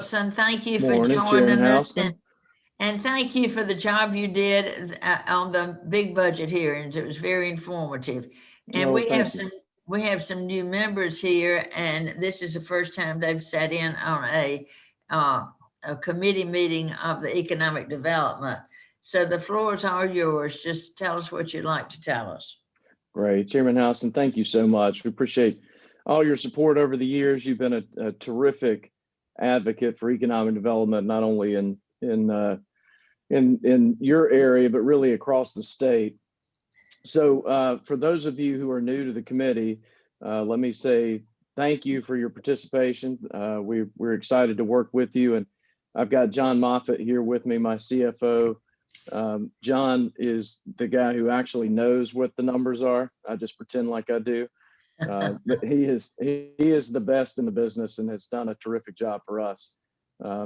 Son, thank you for Morning, Chairman joining us, Houston. and thank you for the job you did on the big budget hearings. It was very informative. And Oh, thank you. we have some new members here, and this is the first time they've sat in on uh, a committee meeting of the economic development. So the floors are yours. Just tell us what you'd like to tell us. Great. Chairman Houston, thank you so much. We appreciate all your support over the years. You've been a terrific advocate for economic development, not only in your area, but really across the state. So for those of you who are new to the committee, let me say thank you for your participation. We're excited to work with you. And I've got John Moffitt here with me, my CFO. John is the guy who actually knows what the numbers are. I just pretend like I do. But he is the best in the business and has done a terrific job for us.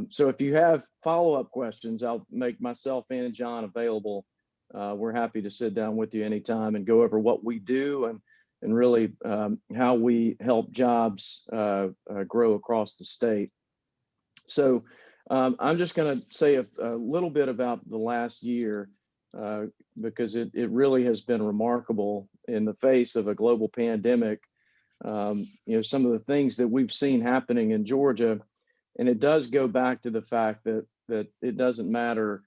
So if you have follow-up questions, I'll make myself and John available. We're happy to sit down with you anytime and go over what we do and really how we help jobs grow across the state. So I'm just going to say a little bit about the last year because it really has been remarkable in the face of a global pandemic. Some of the things that we've seen happening in Georgia, and it does go back to the fact that it doesn't matter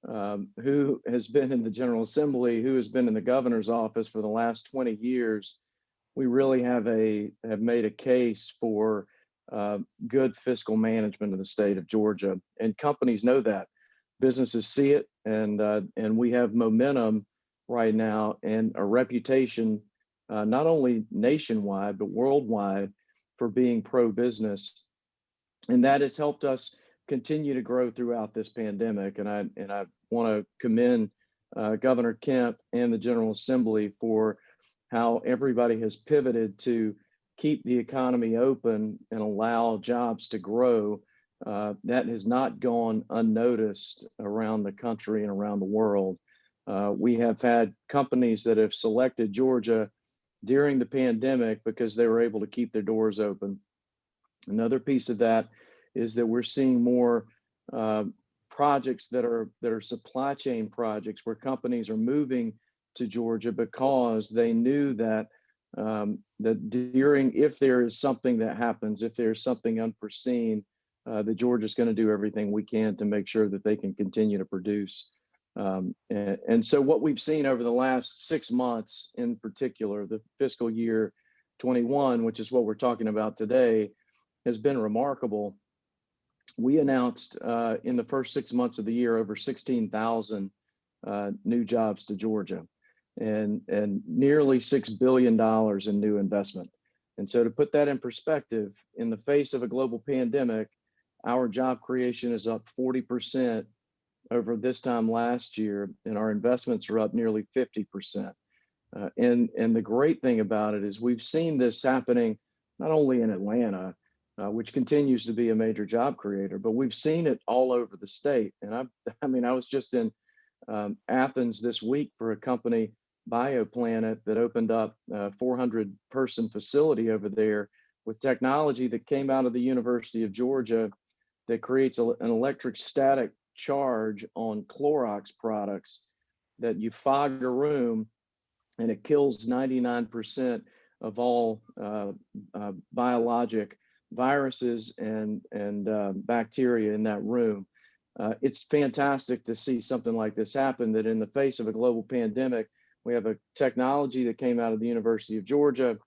who has been in the General Assembly, who has been in the governor's office for the last 20 years. We really have made a case for good fiscal management of the state of Georgia, and companies know that. Businesses see it, and we have momentum right now and a reputation not only nationwide but worldwide for being pro-business, and that has helped us continue to grow throughout this pandemic. And I want to commend Governor Kemp and the General Assembly for how everybody has pivoted to keep the economy open and allow jobs to grow. That has not gone unnoticed around the country and around the world. We have had companies that have selected Georgia during the pandemic because they were able to keep their doors open. Another piece of that is that we're seeing more projects that are supply chain projects where companies are moving to Georgia because they knew that if there is something that happens, if there's something unforeseen, that Georgia's going to do everything we can to make sure that they can continue to produce. And so what we've seen over the last 6 months, in particular, the fiscal year 21, which is what we're talking about today, has been remarkable. We announced in the first 6 months of the year over 16,000 new jobs to Georgia and nearly $6 billion in new investment. And so to put that in perspective, in the face of a global pandemic, our job creation is up 40% over this time last year, and our investments are up nearly 50%. And the great thing about it is we've seen this happening not only in Atlanta, which continues to be a major job creator, but we've seen it all over the state. And I was just in Athens this week for a company, BioPlanet, that opened up a 400-person facility over there with technology that came out of the University of Georgia that creates an electric static charge on Clorox products that you fog a room and it kills 99% of all biologic viruses and bacteria in that room. It's fantastic to see something like this happen, that in the face of a global pandemic, we have a technology that came out of the University of Georgia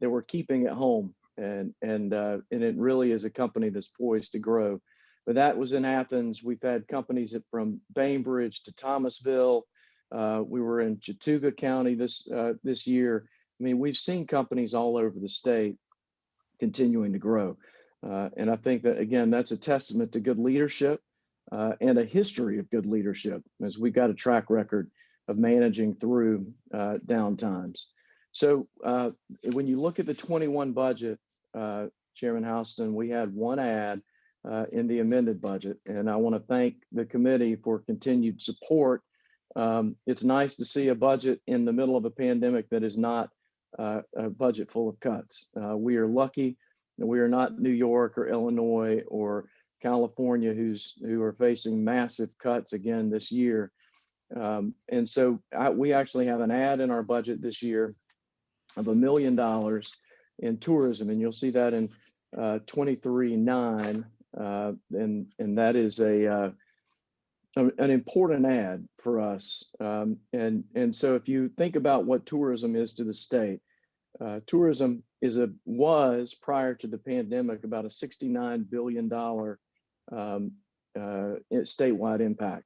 that we're keeping at home. And it really is a company that's poised to grow. But that was in Athens. We've had companies from Bainbridge to Thomasville. We were in Chattooga County this year. I mean, we've seen companies all over the state continuing to grow. And I think that, again, that's a testament to good leadership and a history of good leadership, as we've got a track record of managing through down times. So when you look at the 21 budget, Chairman Houston, we had one ad in the amended budget, and I want to thank the committee for continued support. It's nice to see a budget in the middle of a pandemic that is not a budget full of cuts. We are lucky that we are not New York or Illinois or California, who are facing massive cuts again this year. And so we actually have an ad in our budget this year of $1 million in tourism, and you'll see that in 23.9, and that is an important ad for us. And so if you think about what tourism is to the state, tourism was prior to the pandemic about a $69 billion statewide impact.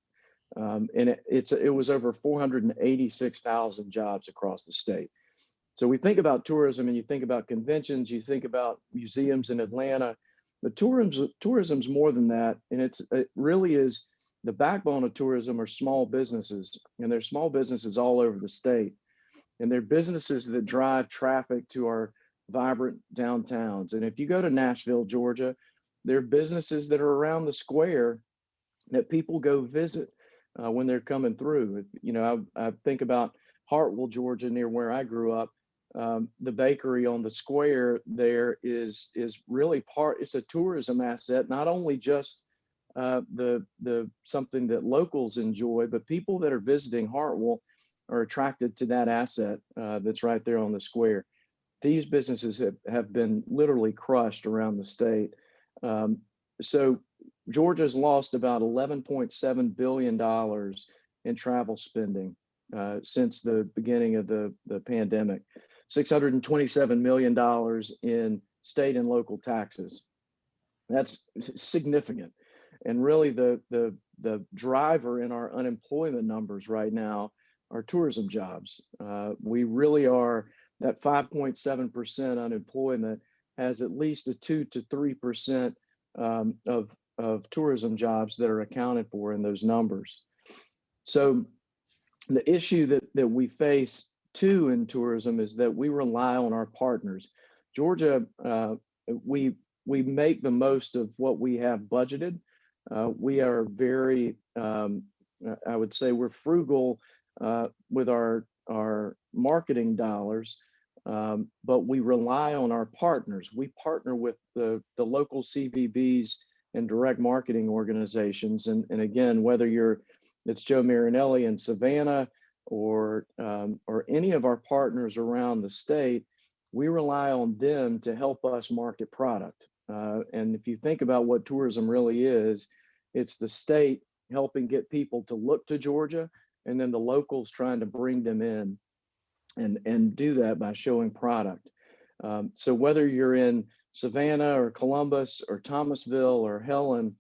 And it was over 486,000 jobs across the state. So we think about tourism, and you think about conventions, you think about museums in Atlanta, but tourism's more than that. And it really is the backbone of tourism are small businesses, and there's small businesses all over the state. And they're businesses that drive traffic to our vibrant downtowns. And if you go to Nashville, Georgia, there are businesses that are around the square that people go visit when they're coming through. You know, I think about Hartwell, Georgia, near where I grew up. The bakery on the square there is really it's a tourism asset, not only just the something that locals enjoy, but people that are visiting Hartwell are attracted to that asset that's right there on the square. These businesses have been literally crushed around the state. So Georgia's lost about $11.7 billion in travel spending since the beginning of the pandemic, $627 million in state and local taxes. That's significant. And really the driver in our unemployment numbers right now are tourism jobs. We really are, that 5.7% unemployment has at least a 2 to 3% of tourism jobs that are accounted for in those numbers. So the issue that we face too in tourism is that we rely on our partners. Georgia, we make the most of what we have budgeted. We are very, I would say we're frugal with our marketing dollars, but we rely on our partners. We partner with the local CVBs and direct marketing organizations. And again, whether it's Joe Marinelli in Savannah or any of our partners around the state, we rely on them to help us market product. And if you think about what tourism really is, it's the state helping get people to look to Georgia, and then the locals trying to bring them in and do that by showing product. So whether you're in Savannah or Columbus or Thomasville or Helen,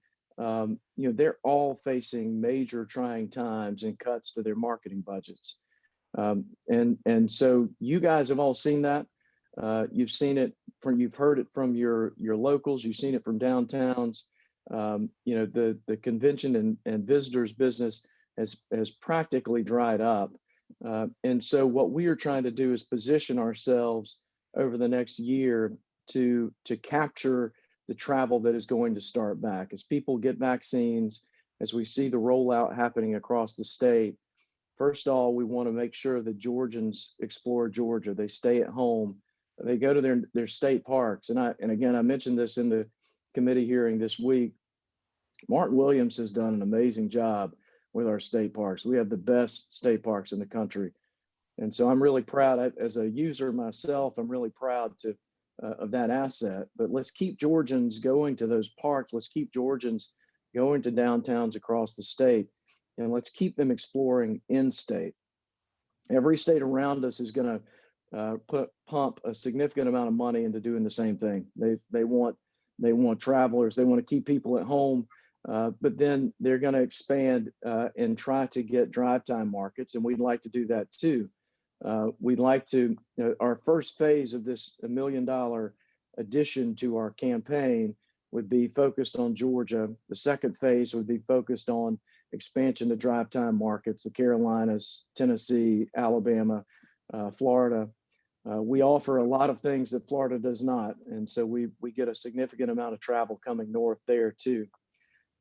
they're all facing major trying times and cuts to their marketing budgets. And so you guys have all seen that. You've seen it you've heard it from your locals, you've seen it from downtowns. The convention and visitors business has practically dried up. And so what we are trying to do is position ourselves over the next year to capture the travel that is going to start back. As people get vaccines, as we see the rollout happening across the state, first of all, we want to make sure that Georgians explore Georgia. They stay at home. They go to their state parks. And again, I mentioned this in the committee hearing this week. Martin Williams has done an amazing job with our state parks. We have the best state parks in the country. And so I'm really proud, as a user myself, I'm really proud of that asset. But let's keep Georgians going to those parks. Let's keep Georgians going to downtowns across the state, and let's keep them exploring in state. Every state around us is going to pump a significant amount of money into doing the same thing. They want travelers. They want to keep people at home. But then they're going to expand and try to get drive time markets, and we'd like to do that too. We'd like to, our first phase of this $1 million addition to our campaign would be focused on Georgia. The second phase would be focused on expansion to drive time markets, the Carolinas, Tennessee, Alabama, Florida. We offer a lot of things that Florida does not, and so we get a significant amount of travel coming north there too.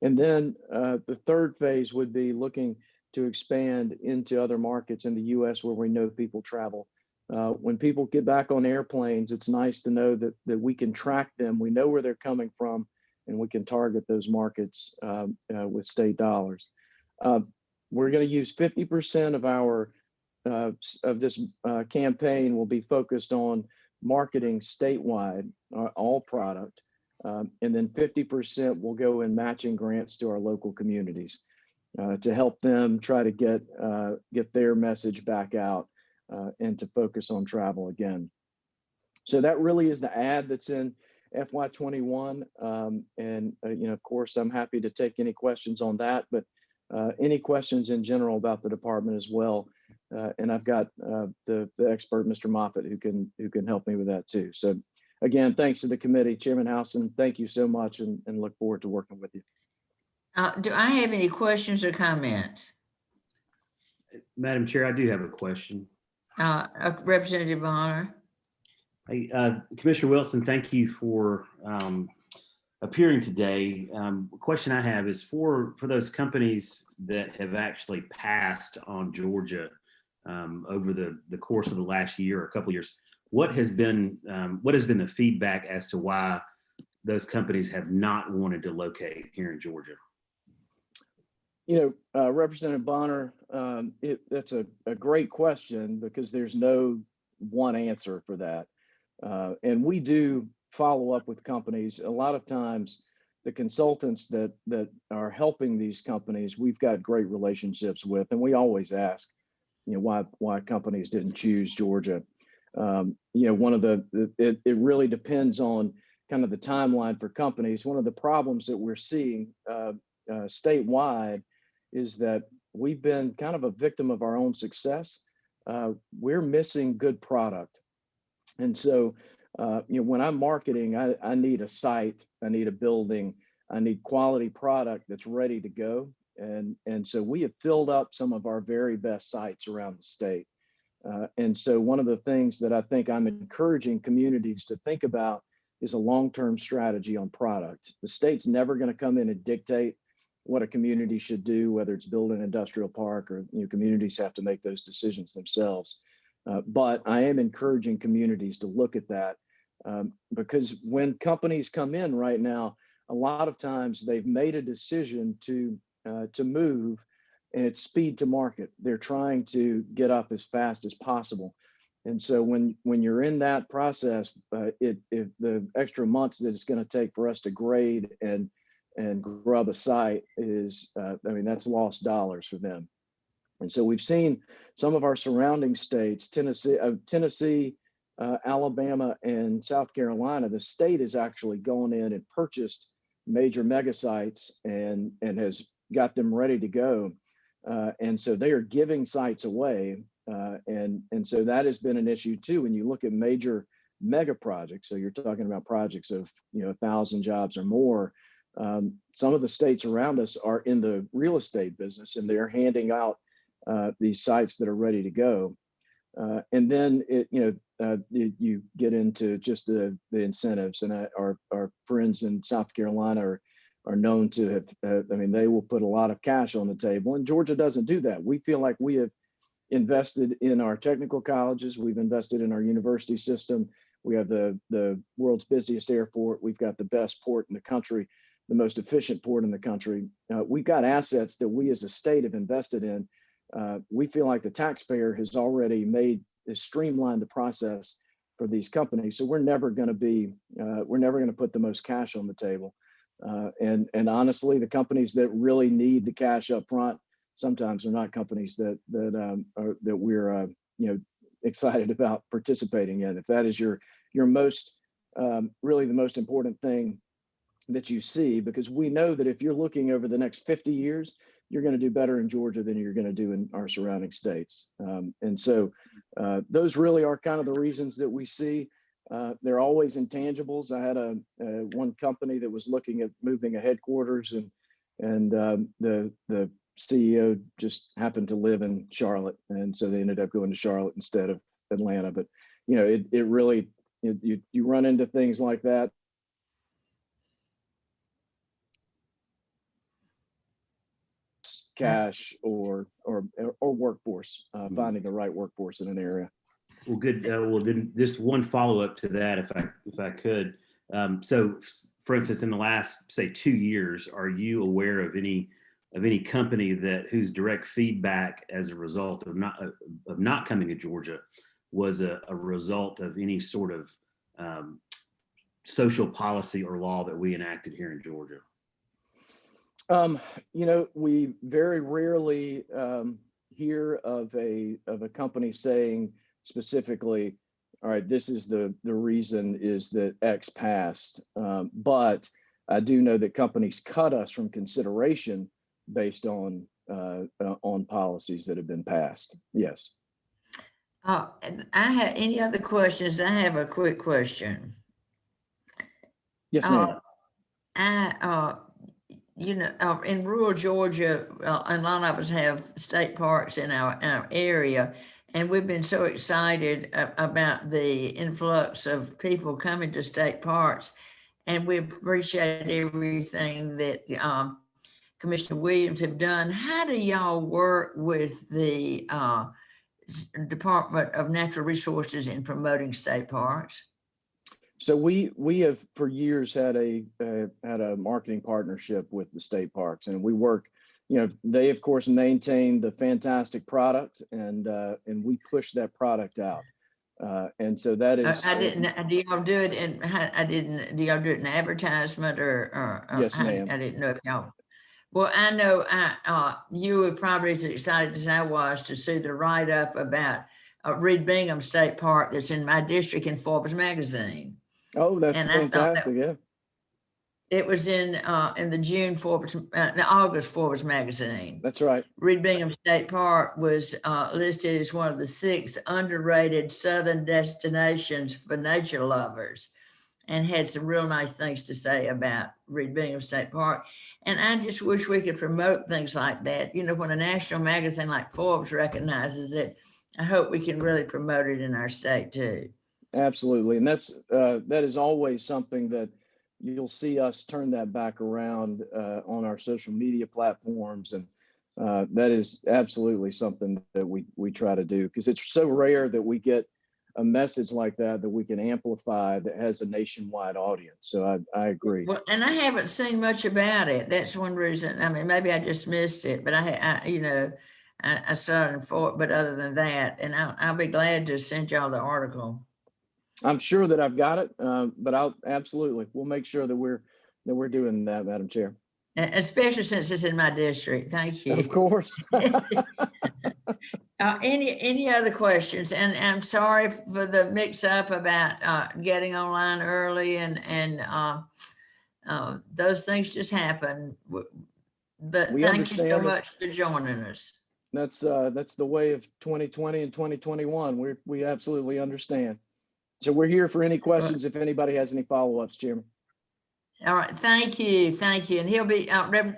And then the third phase would be looking to expand into other markets in the U.S. where we know people travel. When people get back on airplanes, it's nice to know that we can track them. We know where they're coming from, and we can target those markets with state dollars. We're going to use 50% of our of this campaign will be focused on marketing statewide, all product, and then 50% will go in matching grants to our local communities to help them try to get their message back out and to focus on travel again. So that really is the ad that's in FY21, and of course, I'm happy to take any questions on that, but any questions in general about the department as well. And I've got the expert, Mr. Moffitt, who can help me with that too. So again, thanks to the committee, Chairman Howson, thank you so much, and look forward to working with you. Do I have any questions or comments? Madam Chair, I do have a question. Representative Bonner. Hey, Commissioner Wilson, thank you for appearing today. The question I have is for those companies that have actually passed on Georgia over the course of the last year or a couple of years. What has been the feedback as to why those companies have not wanted to locate here in Georgia? Representative Bonner, that's a great question because there's no one answer for that. And we do follow up with companies. A lot of times the consultants that are helping these companies, we've got great relationships with, and we always ask, why companies didn't choose Georgia. It really depends on kind of the timeline for companies. One of the problems that we're seeing statewide is that we've been kind of a victim of our own success. We're missing good product. And so, when I'm marketing, I need a site, I need a building, I need quality product that's ready to go. And so we have filled up some of our very best sites around the state. And so one of the things that I think I'm encouraging communities to think about is a long-term strategy on product. The state's never going to come in and dictate what a community should do, whether it's build an industrial park or communities have to make those decisions themselves. But I am encouraging communities to look at that because when companies come in right now, a lot of times they've made a decision to move, and it's speed to market. They're trying to get up as fast as possible. And so when you're in that process, if the extra months that it's going to take for us to grade and grub a site is, that's lost dollars for them. And so we've seen some of our surrounding states, Tennessee, Alabama, and South Carolina, the state has actually gone in and purchased major mega sites and has got them ready to go. And so they are giving sites away. And so that has been an issue too. When you look at major mega projects, so you're talking about projects of 1,000 jobs or more, some of the states around us are in the real estate business and they're handing out these sites that are ready to go. And then you get into just the incentives, and our friends in South Carolina are known to have, they will put a lot of cash on the table, and Georgia doesn't do that. We feel like we have invested in our technical colleges. We've invested in our university system. We have the world's busiest airport. We've got the best port in the country, the most efficient port in the country. We've got assets that we as a state have invested in. We feel like the taxpayer has already streamlined the process for these companies. So we're never going to put the most cash on the table. And honestly, the companies that really need the cash up front sometimes are not companies that we're excited about participating in. If that is your most really the most important thing that you see, because we know that if you're looking over the next 50 years, you're going to do better in Georgia than you're going to do in our surrounding states. And so those really are kind of the reasons that we see. They're always intangibles. I had one company that was looking at moving a headquarters, and the CEO just happened to live in Charlotte, and so they ended up going to Charlotte instead of Atlanta. But it really you run into things like that. Cash or workforce, finding the right workforce in an area. Well, good. Well, then just one follow up to that, if I could. So for instance, in the last, say, 2 years, are you aware of any company that whose direct feedback as a result of not coming to Georgia was a result of any sort of social policy or law that we enacted here in Georgia? We very rarely hear of a company saying specifically, all right, this is the reason is that X passed. But I do know that companies cut us from consideration based on policies that have been passed. Yes. I have any other questions? I have a quick question. Yes, ma'am. In rural Georgia, a lot of us have state parks in our area, and we've been so excited about the influx of people coming to state parks, and we appreciate everything that Commissioner Williams have done. How do y'all work with the Department of Natural Resources in promoting state parks? So we have for years had a marketing partnership with the state parks, and we work. They of course maintain the fantastic product, and we push that product out. And so that is. I didn't. Do y'all do it in? I didn't. Do y'all do it in advertisement or Yes, ma'am. I didn't know if y'all. Well, I know you were probably as excited as I was to see the write-up about Reed Bingham State Park that's in my district in Forbes magazine. Oh, that's And fantastic! Yeah. It was in the June Forbes, the August Forbes magazine. That's right. Reed Bingham State Park was listed as one of the 6 underrated southern destinations for nature lovers, and had some real nice things to say about Reed Bingham State Park. And I just wish we could promote things like that. When a national magazine like Forbes recognizes it, I hope we can really promote it in our state too. Absolutely. And that is always something that you'll see us turn that back around on our social media platforms. And that is absolutely something that we try to do, because it's so rare that we get a message like that we can amplify that has a nationwide audience. So I agree. Well, and I haven't seen much about it. That's one reason. I mean, maybe I just missed it, but I saw it in Fort, but other than that, and I'll be glad to send y'all the article. I'm sure that I've got it, but we'll make sure that we're doing that, Madam Chair. Especially since it's in my district. Thank you. Of course. Any other questions? And I'm sorry for the mix up about getting online early and those things just happen. But thank you so much for joining us. That's the way of 2020 and 2021. We absolutely understand. So we're here for any questions if anybody has any follow-ups, Chairman. All right, thank you. And he'll be,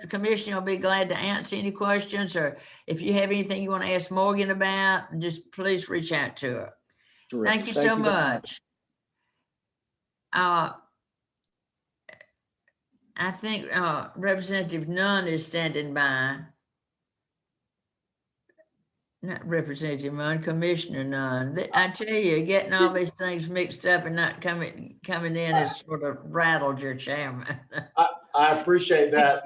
Commissioner will be glad to answer any questions, or if you have anything you want to ask Morgan about, just please reach out to her. Terrific. Thank you so much. I think Representative Nunn is standing by. Not Representative Nunn, Commissioner Nunn. I tell you, getting all these things mixed up and not coming in has sort of rattled your chairman. I appreciate that,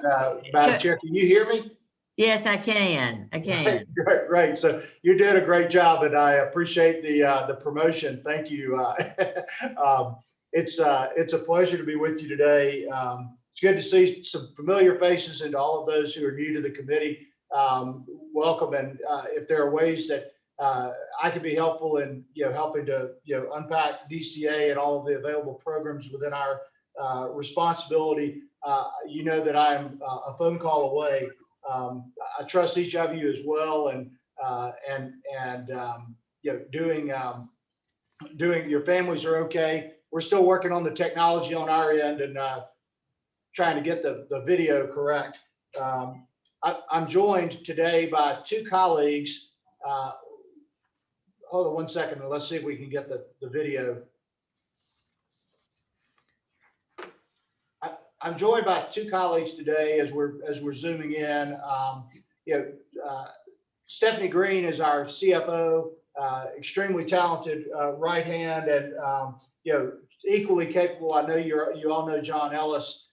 Madam Chair. Can you hear me? Yes, I can. Great. So you did a great job, and I appreciate the promotion. Thank you. It's a pleasure to be with you today. It's good to see some familiar faces and all of those who are new to the committee. Welcome, and if there are ways that I can be helpful in helping to unpack DCA and all of the available programs within our responsibility, that I am a phone call away. I trust each of you as well, and doing your families are okay. We're still working on the technology on our end and trying to get the video correct. I'm joined today by 2 colleagues. Hold on one second, and let's see if we can get the video. I'm joined by 2 colleagues today as we're zooming in. Stephanie Green is our CFO, extremely talented right hand, and equally capable, I know you all know John Ellis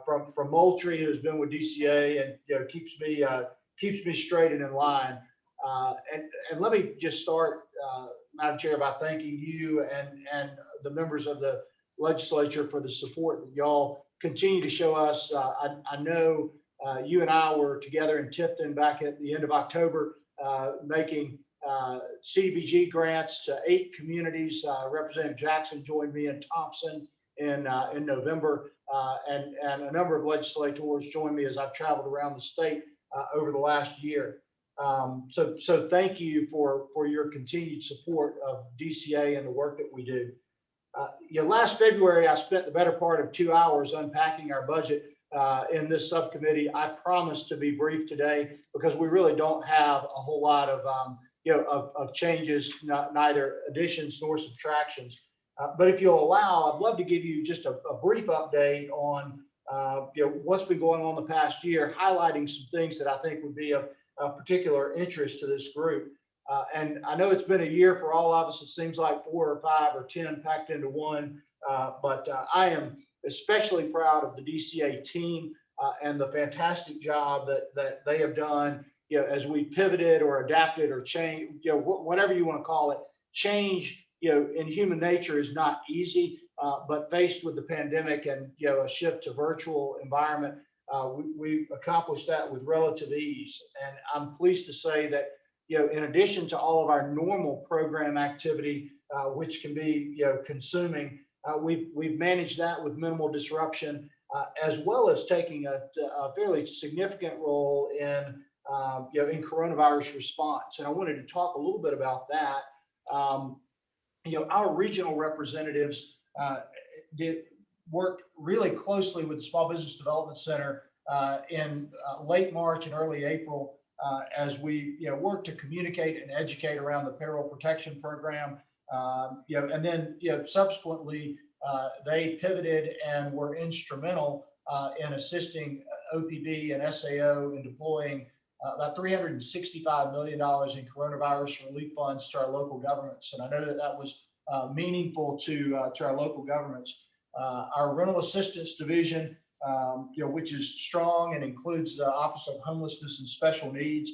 from Moultrie, who's been with DCA and keeps me straight and in line. And let me just start, Madam Chair, by thanking you and the members of the legislature for the support that y'all continue to show us. I know you and I were together in Tifton back at the end of October, making CDBG grants to 8 communities. Representative Jackson joined me in Thompson in November, and a number of legislators joined me as I've traveled around the state over the last year. So thank you for your continued support of DCA and the work that we do. Last February, I spent the better part of 2 hours unpacking our budget in this subcommittee. I promise to be brief today because we really don't have a whole lot of changes, neither additions nor subtractions. But if you'll allow, I'd love to give you just a brief update on what's been going on the past year, highlighting some things that I think would be of particular interest to this group. And I know it's been a year for all of us. It seems like 4 or 5 or 10 packed into one. But I am especially proud of the DCA team and the fantastic job that they have done. As we pivoted or adapted or changed, whatever you want to call it, change, in human nature is not easy. But faced with the pandemic and a shift to virtual environment, we accomplished that with relative ease. And I'm pleased to say that in addition to all of our normal program activity, which can be consuming, we've managed that with minimal disruption, as well as taking a fairly significant role in coronavirus response. And I wanted to talk a little bit about that. Our regional representatives worked really closely with the Small Business Development Center in late March and early April as we worked to communicate and educate around the payroll protection program. And then subsequently they pivoted and were instrumental in assisting OPB and SAO in deploying about $365 million in coronavirus relief funds to our local governments. And I know that was meaningful to our local governments. Our rental assistance division, which is strong and includes the Office of Homelessness and Special Needs,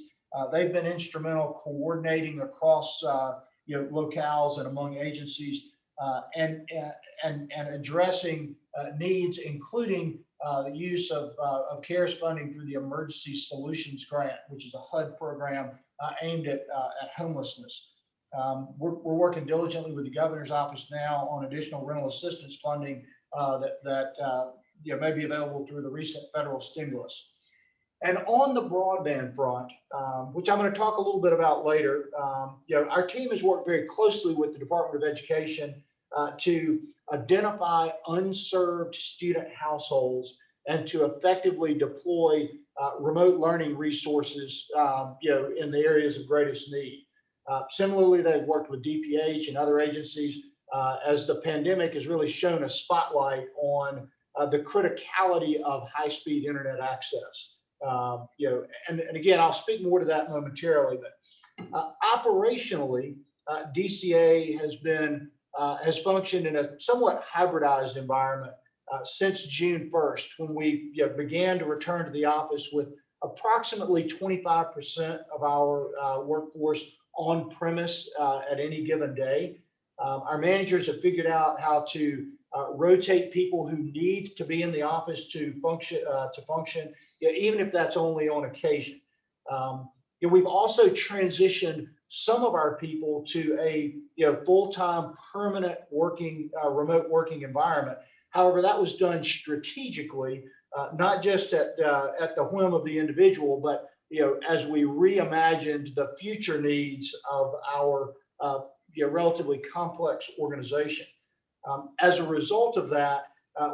they've been instrumental coordinating across locales and among agencies and addressing needs, including the use of CARES funding through the Emergency Solutions Grant, which is a HUD program aimed at homelessness. We're working diligently with the governor's office now on additional rental assistance funding that may be available through the recent federal stimulus. And on the broadband front, which I'm going to talk a little bit about later, our team has worked very closely with the Department of Education to identify unserved student households and to effectively deploy remote learning resources, in the areas of greatest need. Similarly, they've worked with DPH and other agencies as the pandemic has really shown a spotlight on the criticality of high-speed internet access. And again, I'll speak more to that momentarily, but operationally, DCA has functioned in a somewhat hybridized environment since June 1st, when we began to return to the office with approximately 25% of our workforce on premise at any given day. Our managers have figured out how to rotate people who need to be in the office to function, even if that's only on occasion. We've also transitioned some of our people to a full-time permanent working remote working environment. However, that was done strategically, not just at the whim of the individual, but as we reimagined the future needs of our relatively complex organization. As a result of that,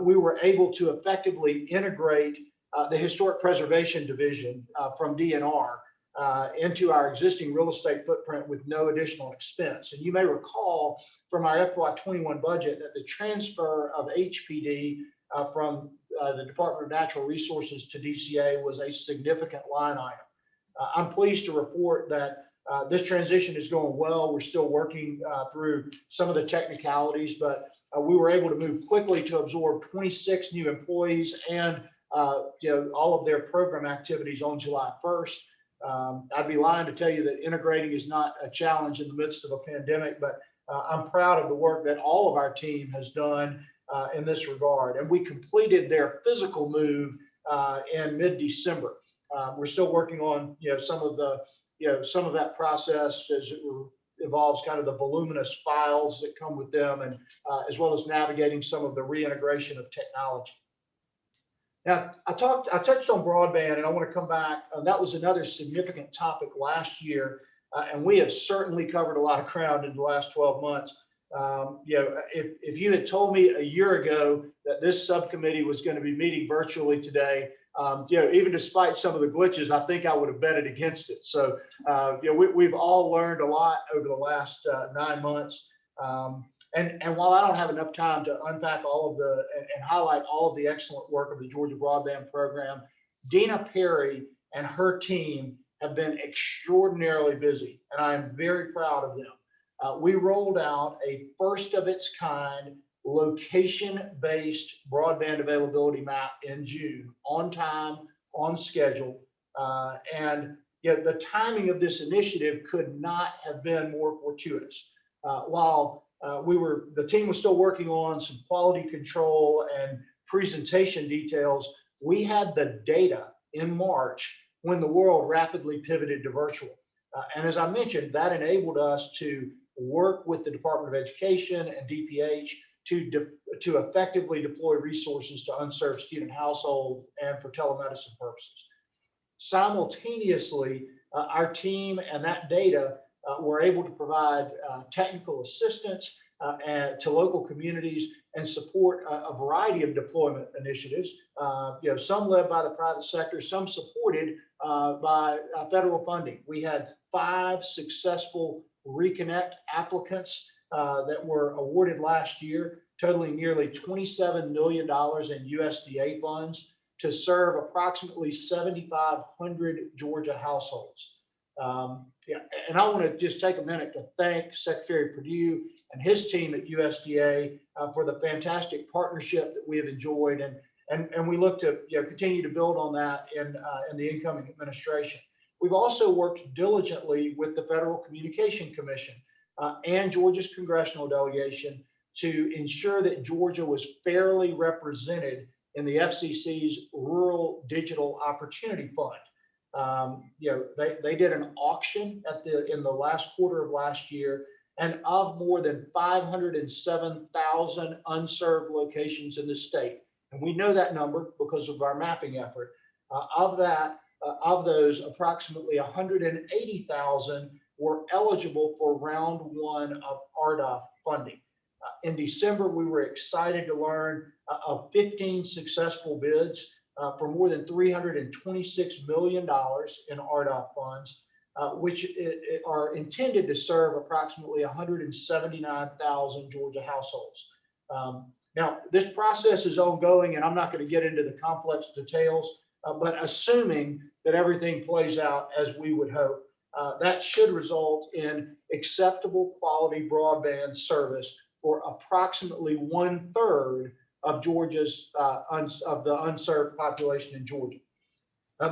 we were able to effectively integrate the Historic Preservation Division from DNR into our existing real estate footprint with no additional expense. And you may recall from our FY21 budget that the transfer of HPD from the Department of Natural Resources to DCA was a significant line item. I'm pleased to report that this transition is going well. We're still working through some of the technicalities, but we were able to move quickly to absorb 26 new employees and all of their program activities on July 1st. I'd be lying to tell you that integrating is not a challenge in the midst of a pandemic, but I'm proud of the work that all of our team has done in this regard. And we completed their physical move in mid-December. We're still working on some of that process as it involves kind of the voluminous files that come with them, and as well as navigating some of the reintegration of technology. Now, I touched on broadband, and I want to come back. That was another significant topic last year, and we have certainly covered a lot of ground in the last 12 months. If you had told me a year ago that this subcommittee was going to be meeting virtually today, even despite some of the glitches, I think I would have betted against it. So, we've all learned a lot over the last 9 months. And while I don't have enough time to unpack all of and highlight all of the excellent work of the Georgia Broadband Program, Dina Perry and her team have been extraordinarily busy, and I am very proud of them. We rolled out a first of its kind location-based broadband availability map in June, on time, on schedule. And the timing of this initiative could not have been more fortuitous. While the team was still working on some quality control and presentation details, we had the data in March when the world rapidly pivoted to virtual. And as I mentioned, that enabled us to work with the Department of Education and DPH to effectively deploy resources to unserved student households and for telemedicine purposes. Simultaneously, our team and that data were able to provide technical assistance to local communities and support a variety of deployment initiatives, some led by the private sector, some supported by federal funding. We had 5 successful Reconnect applicants that were awarded last year, totaling nearly $27 million in USDA funds to serve approximately 7,500 Georgia households. And I want to just take a minute to thank Secretary Perdue and his team at USDA for the fantastic partnership that we have enjoyed, and we look to continue to build on that in the incoming administration. We've also worked diligently with the Federal Communication Commission and Georgia's congressional delegation to ensure that Georgia was fairly represented in the FCC's Rural Digital Opportunity Fund. They did an auction in the last quarter of last year, and of more than 507,000 unserved locations in the state, and we know that number because of our mapping effort. Of those, approximately 180,000 were eligible for round 1 of RDOF funding. In December, we were excited to learn of 15 successful bids for more than $326 million in RDOF funds, which are intended to serve approximately 179,000 Georgia households. Now, this process is ongoing, and I'm not going to get into the complex details, but assuming that everything plays out as we would hope, that should result in acceptable quality broadband service for approximately 1/3 of Georgia's of the unserved population in Georgia.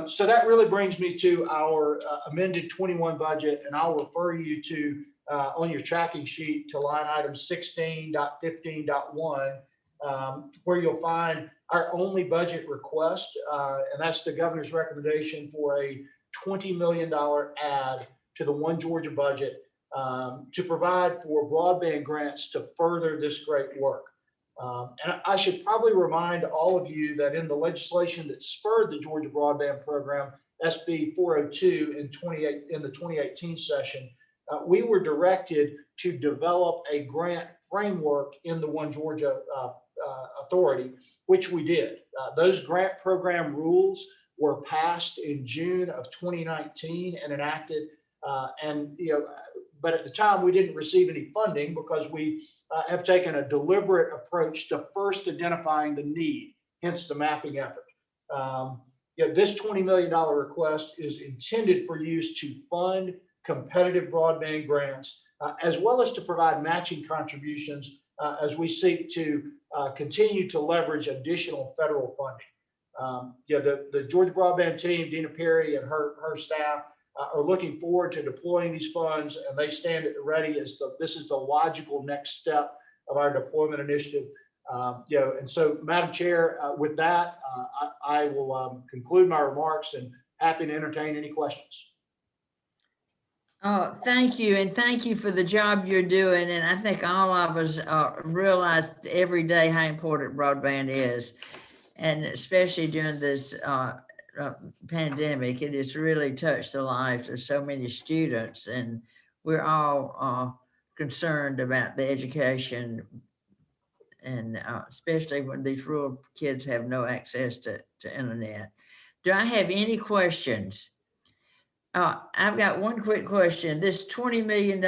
So that really brings me to our amended 21 budget, and I'll refer you to on your tracking sheet to line item 16.15.1, where you'll find our only budget request, and that's the governor's recommendation for a $20 million add to the One Georgia budget to provide for broadband grants to further this great work. And I should probably remind all of you that in the legislation that spurred the Georgia Broadband Program, SB 402 in the 2018 session, we were directed to develop a grant framework in the One Georgia Authority, which we did. Those grant program rules were passed in June of 2019 and enacted, but at the time we didn't receive any funding because we have taken a deliberate approach to first identifying the need, hence the mapping effort. This $20 million request is intended for use to fund competitive broadband grants, as well as to provide matching contributions as we seek to continue to leverage additional federal funding. The Georgia Broadband team, Dina Perry and her staff, are looking forward to deploying these funds, and they stand at the ready as this is the logical next step of our deployment initiative. And so, Madam Chair, with that, I will conclude my remarks and happy to entertain any questions. Oh, thank you. And thank you for the job you're doing. And I think all of us realize every day how important broadband is. And especially during this pandemic, it has really touched the lives of so many students. And we're all concerned about the education, and especially when these rural kids have no access to internet. Do I have any questions? I've got one quick question. This $20 million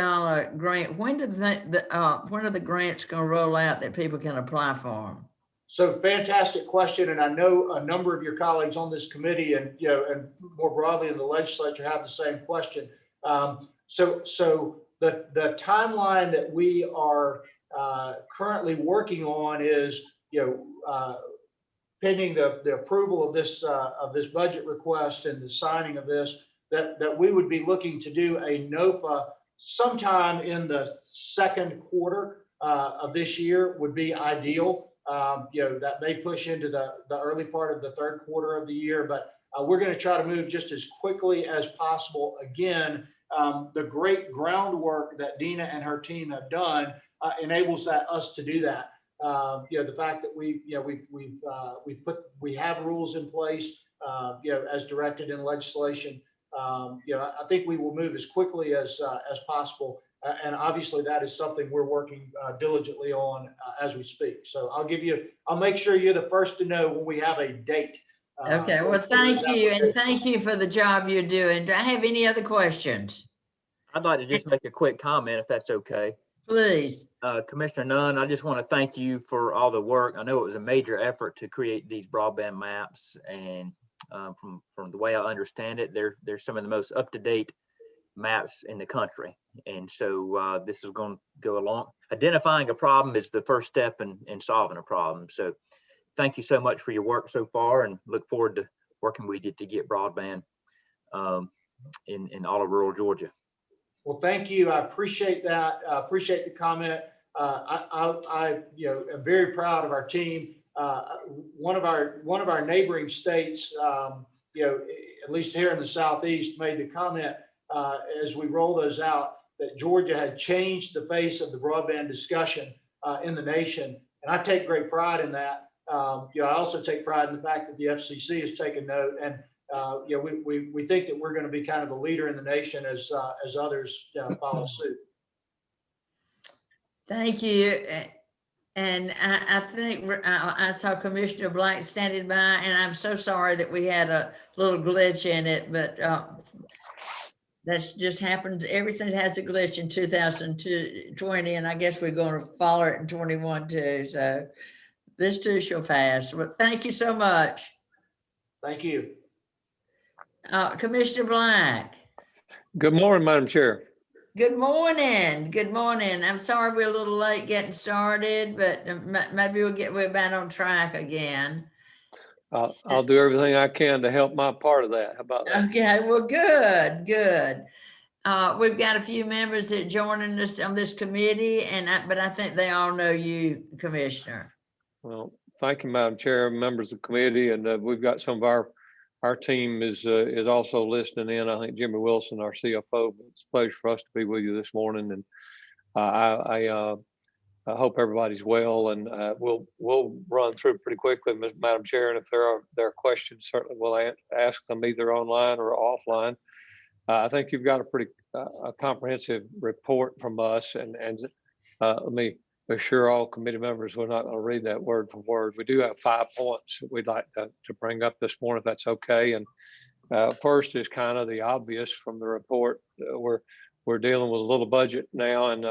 grant, when are the grants going to roll out that people can apply for them? So fantastic question, and I know a number of your colleagues on this committee and and more broadly in the legislature have the same question. So the timeline that we are currently working on is pending the approval of this budget request and the signing of this, that we would be looking to do a NOFA sometime in the second quarter of this year would be ideal. That may push into the early part of the third quarter of the year, but we're going to try to move just as quickly as possible. Again, the great groundwork that Dina and her team have done enables us to do that. The fact that we have rules in place, as directed in legislation. I think we will move as quickly as possible. And obviously that is something we're working diligently on as we speak. So I'll make sure you're the first to know when we have a date. Okay, well, thank you. And thank you for the job you're doing. Do I have any other questions? I'd like to just make a quick comment if that's okay. Please. Commissioner Nunn, I just want to thank you for all the work. I know it was a major effort to create these broadband maps, and from the way I understand it, they're some of the most up-to-date maps in the country. And so this is going to go along. Identifying a problem is the first step in solving a problem. So thank you so much for your work so far, and look forward to working with you to get broadband in all of rural Georgia. Well, thank you. I appreciate that. I appreciate the comment. I am very proud of our team. One of our neighboring states, at least here in the Southeast, made the comment as we roll those out that Georgia had changed the face of the broadband discussion in the nation, and I take great pride in that. I also take pride in the fact that the FCC has taken note, and we think that we're going to be kind of the leader in the nation as others follow suit. Thank you. And I think I saw Commissioner Black standing by, and I'm so sorry that we had a little glitch in it, but that's just happened. Everything has a glitch in 2020, and I guess we're going to follow it in 21 too. So this too shall pass. Well, thank you so much. Thank you. Commissioner Black. Good morning, Madam Chair. Good morning. Good morning. I'm sorry we're a little late getting started, but maybe we're back on track again. I'll do everything I can to help my part of that. How about that? Okay, well, good. We've got a few members that joining us on this committee, but I think they all know you, Commissioner. Well, thank you, Madam Chair, members of the committee, and we've got some of our team is also listening in. I think Jimmy Wilson, our CFO. But it's a pleasure for us to be with you this morning, and I hope everybody's well. And we'll run through pretty quickly, Madam Chair. And if there are questions, certainly we'll ask them either online or offline. I think you've got a pretty comprehensive report from us, and let me assure all committee members we're not going to read that word for word. We do have 5 points that we'd like to bring up this morning, if that's okay. And first is kind of the obvious from the report. We're dealing with a little budget now, and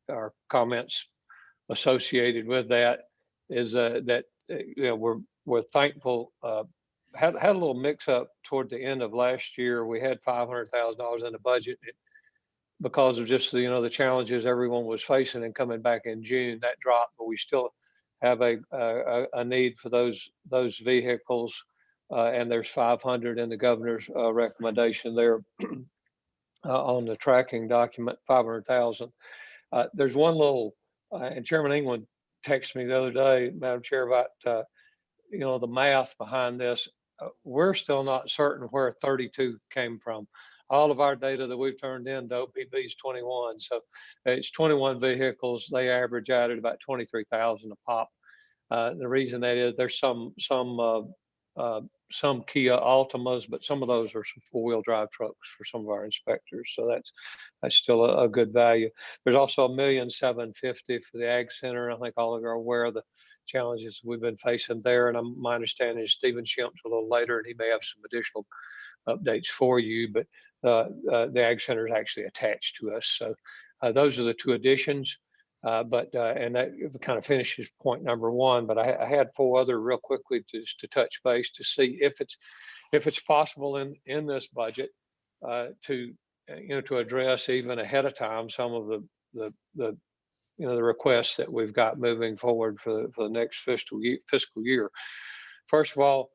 our comments associated with that is that we're thankful. Had a little mix up toward the end of last year. We had $500,000 in the budget. because of just the challenges everyone was facing and coming back in June, that dropped, but we still have a need for those vehicles. And there's 500 in the governor's recommendation there on the tracking document, 500,000. There's one little, and Chairman England texted me the other day, Madam Chair, about the math behind this. We're still not certain where 32 came from. All of our data that we've turned in to OPB is 21. So it's 21 vehicles. They average out at about 23,000 a pop. The reason that is there's some Kia Altimas, but some of those are some four-wheel drive trucks for some of our inspectors. So that's still a good value. There's also $1,750,000 for the Ag Center. I think all of you are aware of the challenges we've been facing there. And my understanding is Stephen Shimp's a little later, and he may have some additional updates for you. But the Ag Center is actually attached to us. So those are the two additions. And that kind of finishes point number one. But I had four other real quickly to touch base to see if it's possible in this budget to address even ahead of time some of the requests that we've got moving forward for the next fiscal year. First of all,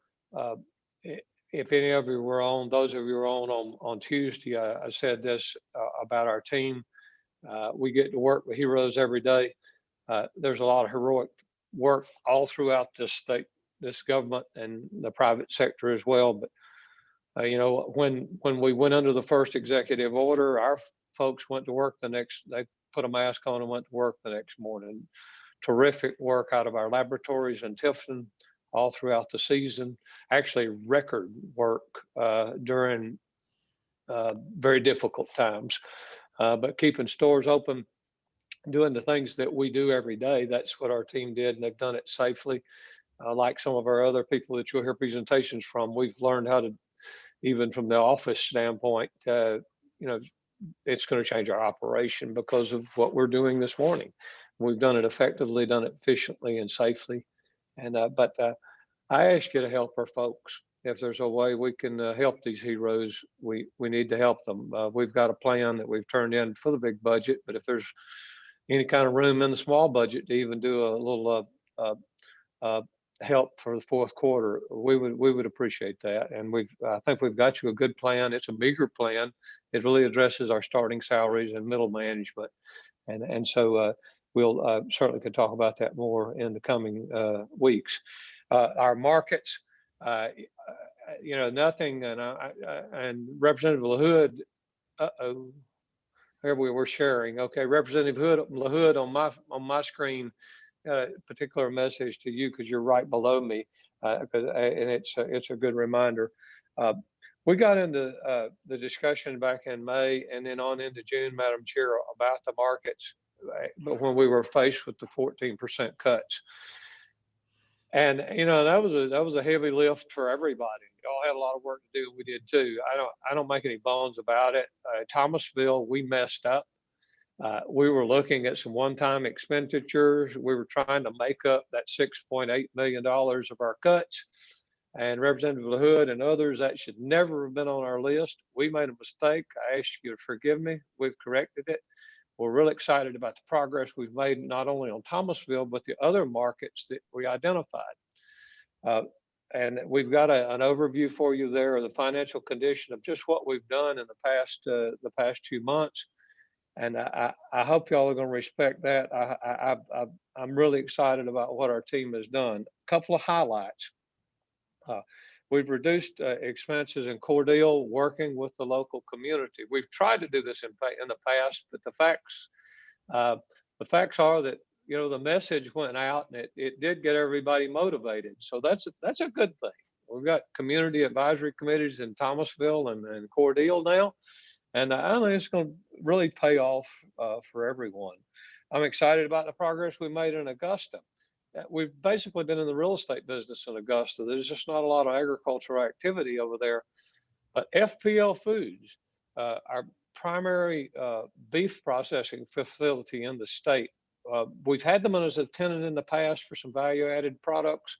if any of you were on, those of you were on Tuesday, I said this about our team. We get to work with heroes every day. There's a lot of heroic work all throughout this state, this government, and the private sector as well. But when we went under the first executive order, our folks went to work they put a mask on and went to work the next morning. Terrific work out of our laboratories in Tifton all throughout the season. Actually, record work during very difficult times. But keeping stores open, doing the things that we do every day, that's what our team did, and they've done it safely. Like some of our other people that you'll hear presentations from, we've learned how to, even from the office standpoint, it's going to change our operation because of what we're doing this morning. We've done it effectively, done it efficiently and safely. But I ask you to help our folks. If there's a way we can help these heroes, we need to help them. We've got a plan that we've turned in for the big budget, but if there's any kind of room in the small budget to even do a little help for the fourth quarter, we would appreciate that. And I think we've got you a good plan. It's a meager plan. It really addresses our starting salaries and middle management, and so we'll certainly could talk about that more in the coming weeks. Our markets. Nothing, and Representative LaHood, here we were sharing. Okay, Representative LaHood on my screen, got a particular message to you because you're right below me, and it's a good reminder. We got into the discussion back in May and then on into June, Madam Chair, about the markets, but when we were faced with the 14% cuts. And that was a heavy lift for everybody. Y'all had a lot of work to do. We did too. I don't make any bones about it. Thomasville, we messed up. We were looking at some one-time expenditures. We were trying to make up that $6.8 million of our cuts. And Representative LaHood and others, that should never have been on our list. We made a mistake. I ask you to forgive me. We've corrected it. We're really excited about the progress we've made, not only on Thomasville, but the other markets that we identified. And we've got an overview for you there of the financial condition of just what we've done in the past 2 months. And I hope y'all are going to respect that. I'm really excited about what our team has done. A couple of highlights. We've reduced expenses in Cordele, working with the local community. We've tried to do this in the past, but the facts are that the message went out, and it did get everybody motivated. So that's a good thing. We've got community advisory committees in Thomasville and Cordele now, and I think it's going to really pay off for everyone. I'm excited about the progress we made in Augusta. We've basically been in the real estate business in Augusta. There's just not a lot of agricultural activity over there. But FPL Foods, our primary beef processing facility in the state, we've had them as a tenant in the past for some value-added products.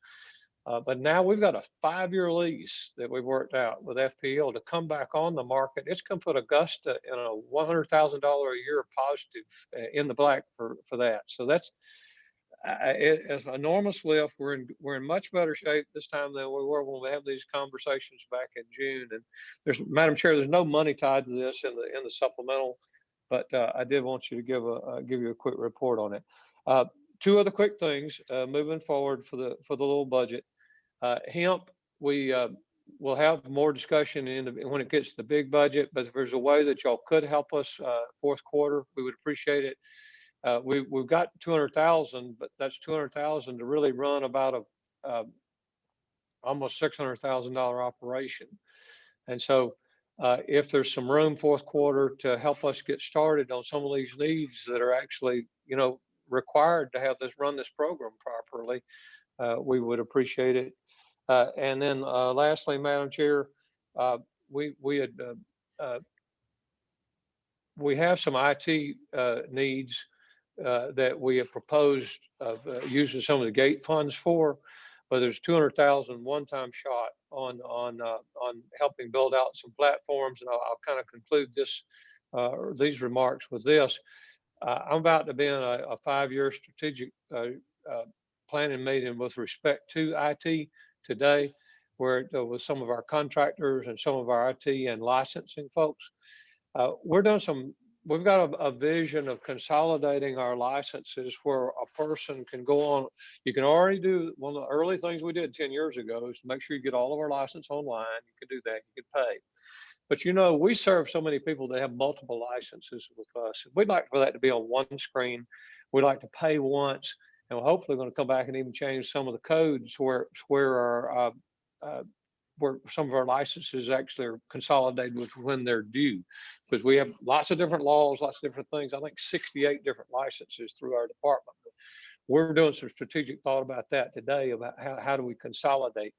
But now we've got a 5-year lease that we've worked out with FPL to come back on the market. It's going to put Augusta in a $100,000 a year positive in the black for that. So that's it's an enormous lift. We're in much better shape this time than we were when we had these conversations back in June. And there's, Madam Chair, there's no money tied to this in the supplemental, but I did want you to give you a quick report on it. 2 other quick things moving forward for the little budget. Hemp, we will have more discussion when it gets to the big budget, but if there's a way that y'all could help us fourth quarter, we would appreciate it. We've got 200,000, but that's 200,000 to really run about a almost $600,000 operation. And so if there's some room fourth quarter to help us get started on some of these needs that are actually, required to have run this program properly, we would appreciate it. And then lastly, Madam Chair, we have some IT needs that we have proposed of using some of the gate funds for, but there's 200,000 one-time shot on helping build out some platforms, and I'll kind of conclude these remarks with this. I'm about to be in a 5-year strategic planning meeting with respect to IT today, where with some of our contractors and some of our IT and licensing folks. We've got a vision of consolidating our licenses where a person can go on. You can already do one of the early things we did 10 years ago is to make sure you get all of our license online. You can do that, you can pay. But we serve so many people that have multiple licenses with us. We'd like for that to be on one screen. We'd like to pay once, and we're hopefully going to come back and even change some of the codes where some of our licenses actually are consolidated with when they're due, because we have lots of different laws, lots of different things. I think 68 different licenses through our department. We're doing some strategic thought about that today, about how do we consolidate.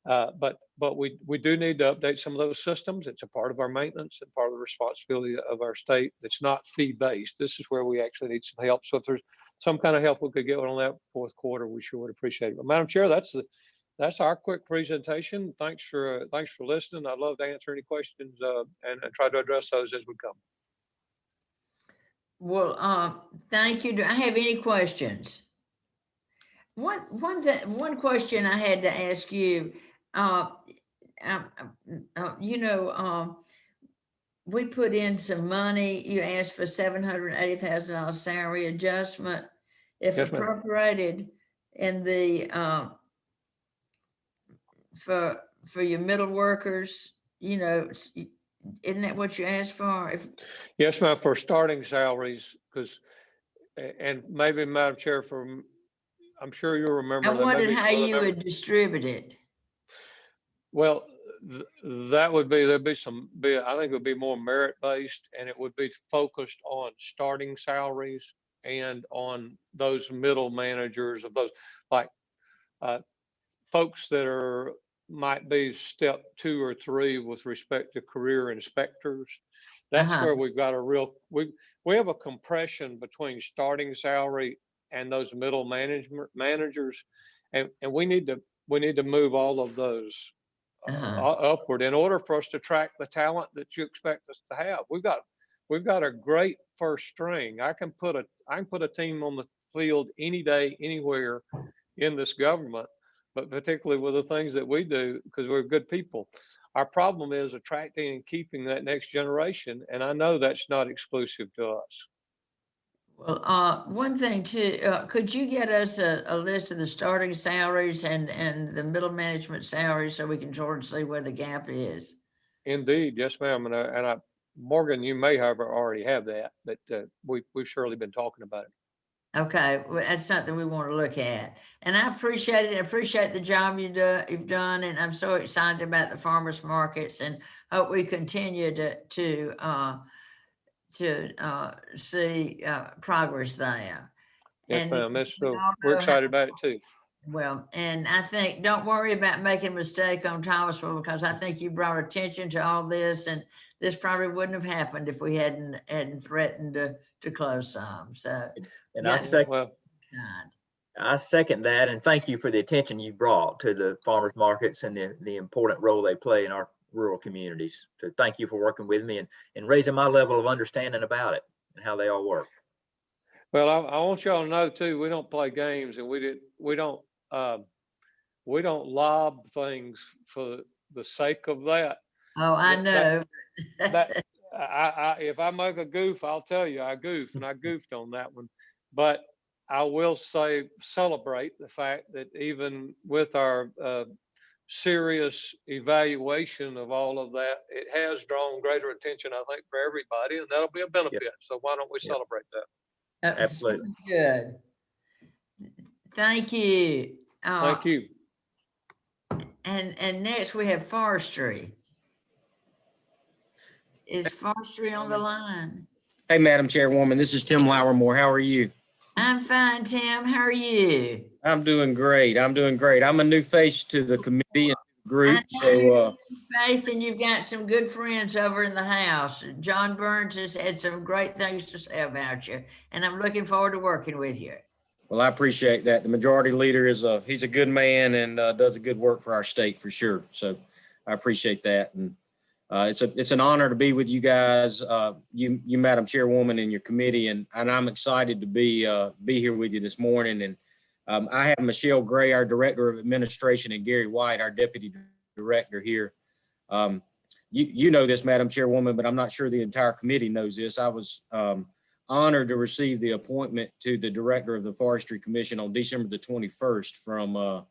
But we do need to update some of those systems. It's a part of our maintenance and part of the responsibility of our state. It's not fee-based. This is where we actually need some help. So if there's some kind of help we could get on that fourth quarter, we sure would appreciate it. But Madam Chair, that's our quick presentation. Thanks for listening. I'd love to answer any questions and try to address those as we come. Well, thank you. Do I have any questions? One question I had to ask you. We put in some money. You asked for $780,000 salary adjustment, if Yes, ma'am. appropriated in the for your middle workers. Isn't that what you asked for? Yes, ma'am. For starting salaries, and maybe Madam Chair, I'm sure you'll remember. I wondered how you would distribute it. Well, there'd be I think it would be more merit-based, and it would be focused on starting salaries and on those middle managers of those, like folks that might be step 2 or 3 with respect to career inspectors. That's where we've got we have a compression between starting salary and those middle managers, and we need to move all of those upward in order for us to attract the talent that you expect us to have. We've got a great first string. I can put a team on the field any day, anywhere in this government, but particularly with the things that we do, because we're good people. Our problem is attracting and keeping that next generation, and I know that's not exclusive to us. Well, one thing too, could you get us a list of the starting salaries and the middle management salaries so we can sort of see where the gap is? Indeed, yes, ma'am. And Morgan, you may already have that, but we've surely been talking about it. Okay, well, that's something we want to look at, and I appreciate it. I appreciate the job you've done, and I'm so excited about the farmers markets, and hope we continue to see progress there. Yes, ma'am. We're excited about it too. Well, and I think, don't worry about making a mistake on Thomasville, because I think you brought attention to all this, and this probably wouldn't have happened if we hadn't threatened to close some. So, And I second, I second that, and thank you for the attention you brought to the farmers markets and the important role they play in our rural communities. So thank you for working with me and raising my level of understanding about it and how they all work. Well, I want y'all to know too, we don't play games, and we don't lob things for the sake of that. Oh, I know. If I make a goof, I'll tell you I goof, and I goofed on that one. But I will say, celebrate the fact that even with our serious evaluation of all of that, it has drawn greater attention, I think, for everybody, and that'll be a benefit. Yep. So why don't we Yep. celebrate that? Absolutely. Good. Thank you. Thank you. And next we have forestry. Is forestry on the line? Hey, Madam Chairwoman, this is Tim Lauermore. How are you? I'm fine, Tim. How are you? I'm doing great. I'm doing great. I'm a new face to the committee and group, so Faith, and you've got some good friends over in the house. John Burns has had some great things to say about you, and I'm looking forward to working with you. well, I appreciate that. The majority leader he's a good man and does a good work for our state for sure. So I appreciate that, and it's an honor to be with you guys, you Madam Chairwoman, and your committee, and I'm excited to be here with you this morning. And I have Michelle Gray, our Director of Administration, and Gary White, our Deputy Director here. You know this, Madam Chairwoman, but I'm not sure the entire committee knows this. I was honored to receive the appointment to the Director of the Forestry Commission on December the 21st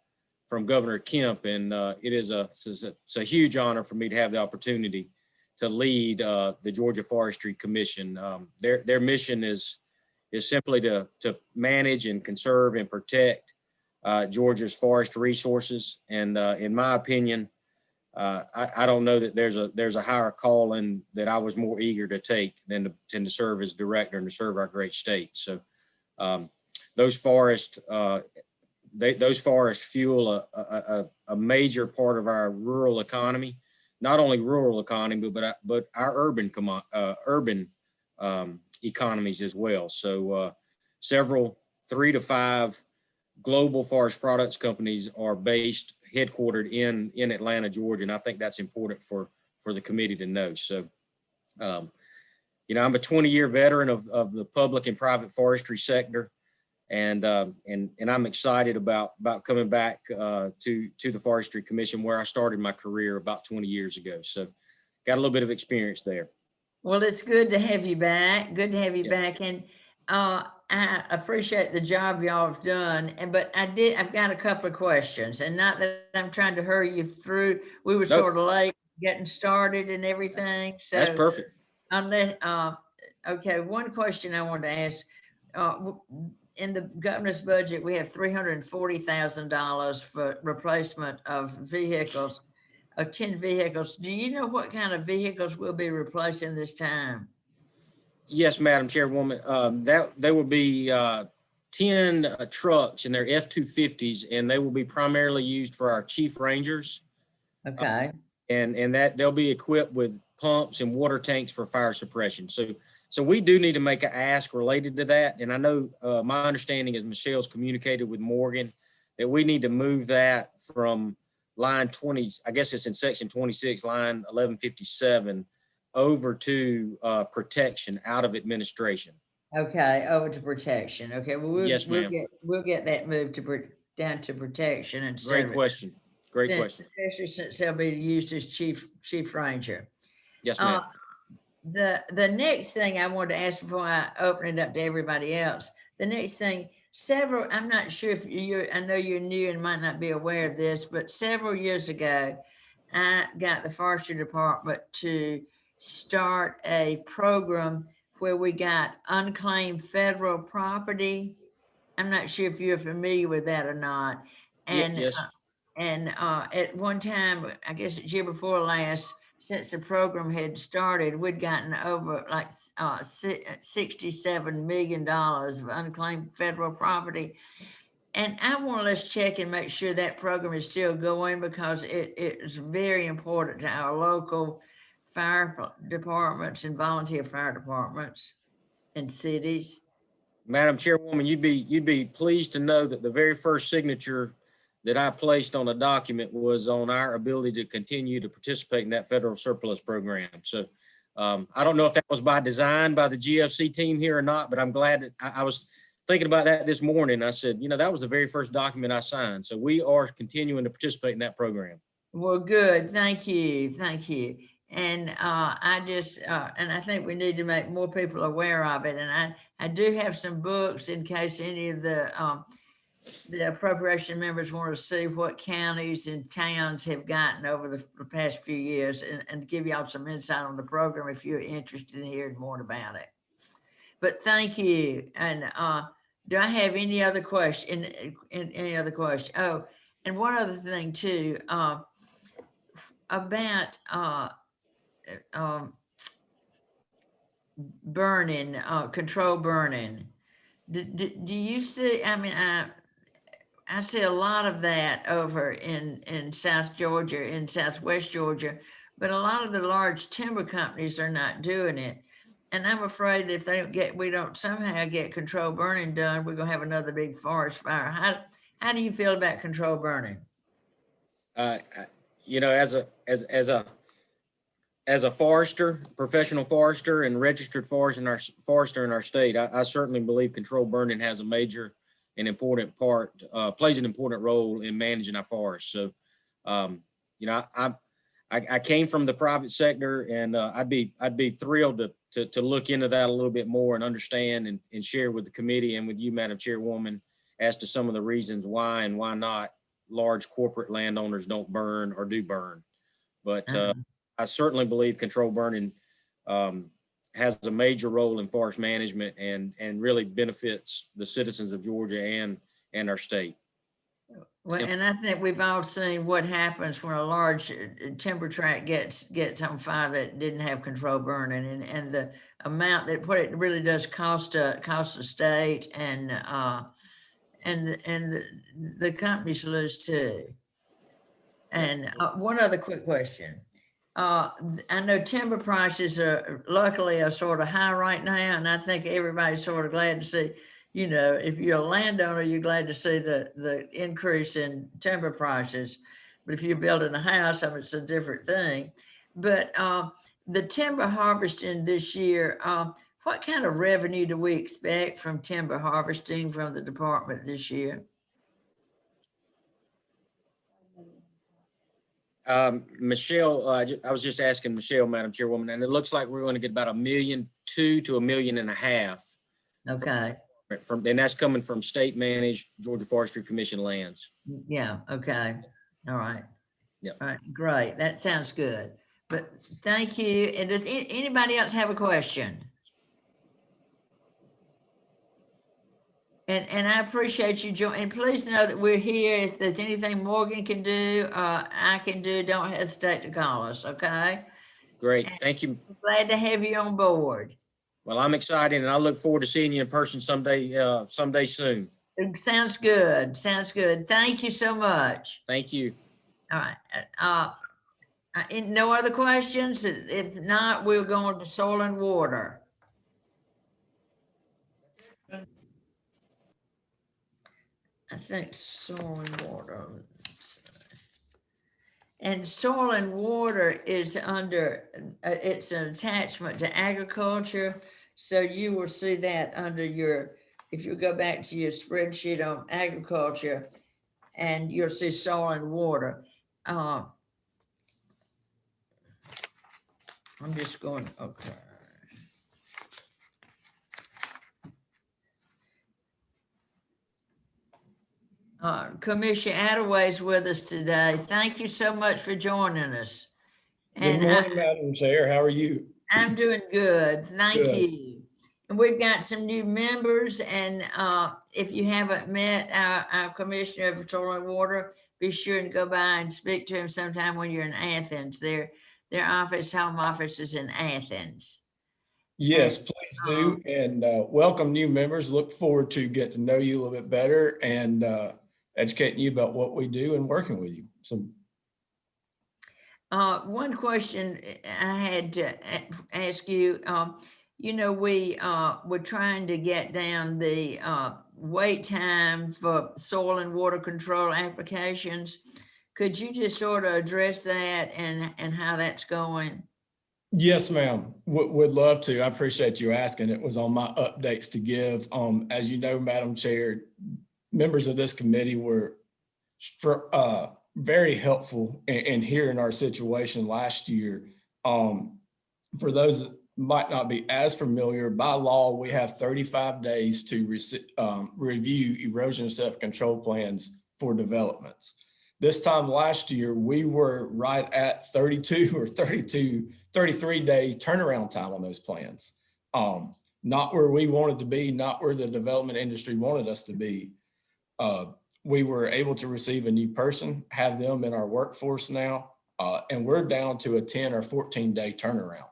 from Governor Kemp, and it's a huge honor for me to have the opportunity to lead the Georgia Forestry Commission. Their mission is simply to manage and conserve and protect Georgia's forest resources. And in my opinion, I don't know that there's a higher calling that I was more eager to take than to serve as director and to serve our great state. So those forests fuel a major part of our rural economy, not only rural economy, but our urban economies as well. So several 3 to 5 global forest products companies are headquartered in Atlanta, Georgia. And I think that's important for the committee to know. So, I'm a 20-year veteran of the public and private forestry sector. And I'm excited about coming back to the Forestry Commission, where I started my career about 20 years ago. So got a little bit of experience there. Well, it's good to have you back. Good to have you back. And I appreciate the job y'all have done. But I've got a couple of questions, and not that I'm trying to hurry you through. We were sort of late getting started and everything. So that's perfect. Okay, one question I wanted to ask. In the governor's budget, we have $340,000 for replacement of vehicles, 10 vehicles. Do you know what kind of vehicles we'll be replacing this time? Yes, Madam Chairwoman. There will be 10 trucks, and they're F-250s, and they will be primarily used for our chief rangers. Okay. And that they'll be equipped with pumps and water tanks for fire suppression. So we do need to make an ask related to that. And I know my understanding is Michelle's communicated with Morgan that we need to move that from line 20, I guess it's in section 26, line 1157, over to protection, out of administration. Okay, over to protection. Okay, well, Yes, ma'am. we'll get that moved down to protection instead. Great question. Great question. Especially since they'll be used as chief ranger. Yes, ma'am. The next thing I wanted to ask before I open it up to everybody else, the next thing, I'm not sure if I know you're new and might not be aware of this, but several years ago, I got the forestry department to start a program where we got unclaimed federal property. I'm not sure if you're familiar with that or not. And yes. At one time, I guess it's year before last, since the program had started, we'd gotten over like $67 million of unclaimed federal property. And I want to let's check and make sure that program is still going, because it is very important to our local fire departments and volunteer fire departments and cities. Madam Chairwoman, you'd be pleased to know that the very first signature that I placed on a document was on our ability to continue to participate in that federal surplus program. So I don't know if that was by design by the GFC team here or not, but I'm glad that I was thinking about that this morning. I said, you know, that was the very first document I signed. So we are continuing to participate in that program. Well, good. Thank you. Thank you. And and I think we need to make more people aware of it. And I do have some books in case any of the appropriation members want to see what counties and towns have gotten over the past few years and give y'all some insight on the program if you're interested in hearing more about it. But thank you. And do I have any other question? Any other question? Oh, and one other thing too, about burning, control burning. Do you see, I mean, I see a lot of that over in South Georgia, in Southwest Georgia, but a lot of the large timber companies are not doing it. And I'm afraid if we don't somehow get control burning done, we're gonna have another big forest fire. How do you feel about control burning? You know, as a forester, professional forester and registered forester in our state, I certainly believe control burning has a major and important part, plays an important role in managing our forests. So, you know, I came from the private sector, and I'd be thrilled to look into that a little bit more and understand and share with the committee and with you, Madam Chairwoman, as to some of the reasons why and why not large corporate landowners don't burn or do burn. But I certainly believe control burning has a major role in forest management and really benefits the citizens of Georgia and our state. Well, and I think we've all seen what happens when a large timber tract gets on fire that didn't have control burning, and the amount that what it really does cost the state and the companies lose too. And one other quick question. I know timber prices are sort of high right now, and I think everybody's sort of glad to see, you know, if you're a landowner, you're glad to see the increase in timber prices. But if you're building a house, I mean, it's a different thing. But the timber harvesting this year, what kind of revenue do we expect from timber harvesting from the department this year? Michelle, I was just asking Michelle, Madam Chairwoman, and it looks like we're going to get about $1.2 million to $1.5 million. Okay. And that's coming from state managed Georgia Forestry Commission lands. Yeah. Okay. All right. Yeah. All right. Great. That sounds good. But thank you. And does anybody else have a question? And I appreciate you joining. And please know that we're here. If there's anything Morgan can do, I can do, don't hesitate to call us. Okay. Great. Thank you. Glad to have you on board. Well, I'm excited, and I look forward to seeing you in person someday soon. It sounds good. Sounds good. Thank you so much. Thank you. All right. No other questions? If not, we'll go on to soil and water. I think soil and water. And soil and water is under, it's an attachment to agriculture. So you will see that under if you go back to your spreadsheet on agriculture, and you'll see soil and water. I'm just going, okay. Commissioner Attaway's with us today. Thank you so much for joining us. Good morning, Madam Chair. How are you? I'm doing good. Thank Good. you. And we've got some new members, and if you haven't met our Commissioner of Soil and Water, be sure and go by and speak to him sometime when you're in Athens. Their home office is in Athens. Yes, please do. And welcome new members. Look forward to get to know you a little bit better and educating you about what we do and working with you. So, one question I had to ask you, we're trying to get down the wait time for soil and water control applications. Could you just sort of address that and how that's going? Yes, ma'am. Would love to. I appreciate you asking. It was on my updates to give. As you know, Madam Chair, members of this committee were very helpful in hearing our situation last year. For those that might not be as familiar, by law, we have 35 days to review erosion self-control plans for developments. This time last year, we were right at 33 days turnaround time on those plans. Not where we wanted to be, not where the development industry wanted us to be. We were able to receive a new person, have them in our workforce now, and we're down to a 10 or 14 day turnaround.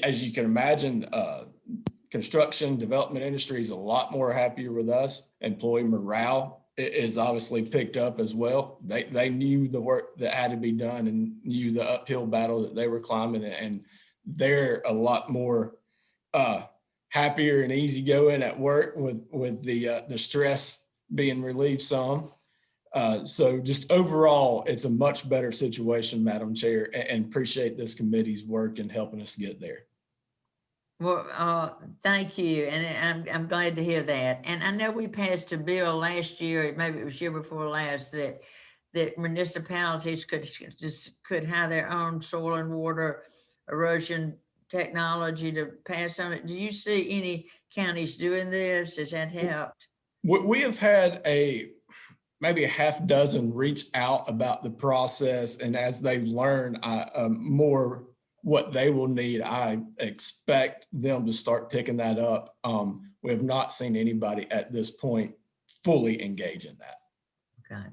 As you can imagine, construction development industry is a lot more happier with us. Employee morale is obviously picked up as well. They knew the work that had to be done and knew the uphill battle that they were climbing, and they're a lot more happier and easygoing at work with the stress being relieved some. So just overall, it's a much better situation, Madam Chair, and appreciate this committee's work in helping us get there. Well, thank you, and I'm glad to hear that. And I know we passed a bill last year, maybe it was year before last, that municipalities could have their own soil and water erosion technology to pass on it. Do you see any counties doing this? Has that helped? We have had maybe a half dozen reach out about the process, and as they learn more what they will need, I expect them to start picking that up. We have not seen anybody at this point fully engage in that. Okay.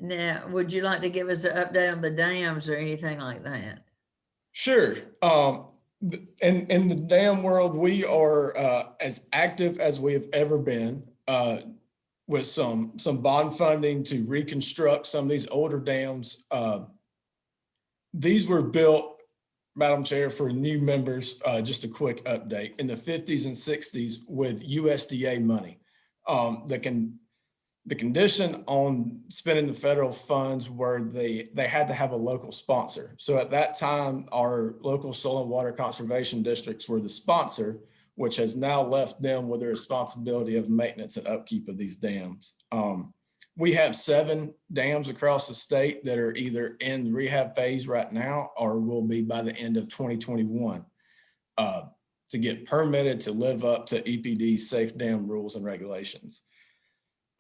Now, would you like to give us an update on the dams or anything like that? Sure. In the dam world, we are as active as we have ever been, with some bond funding to reconstruct some of these older dams. These were built, Madam Chair, for new members, just a quick update, in the 50s and 60s with USDA money. The condition on spending the federal funds were they had to have a local sponsor. So at that time, our local soil and water conservation districts were the sponsor, which has now left them with the responsibility of maintenance and upkeep of these dams. We have 7 dams across the state that are either in rehab phase right now or will be by the end of 2021 to get permitted to live up to EPD's safe dam rules and regulations.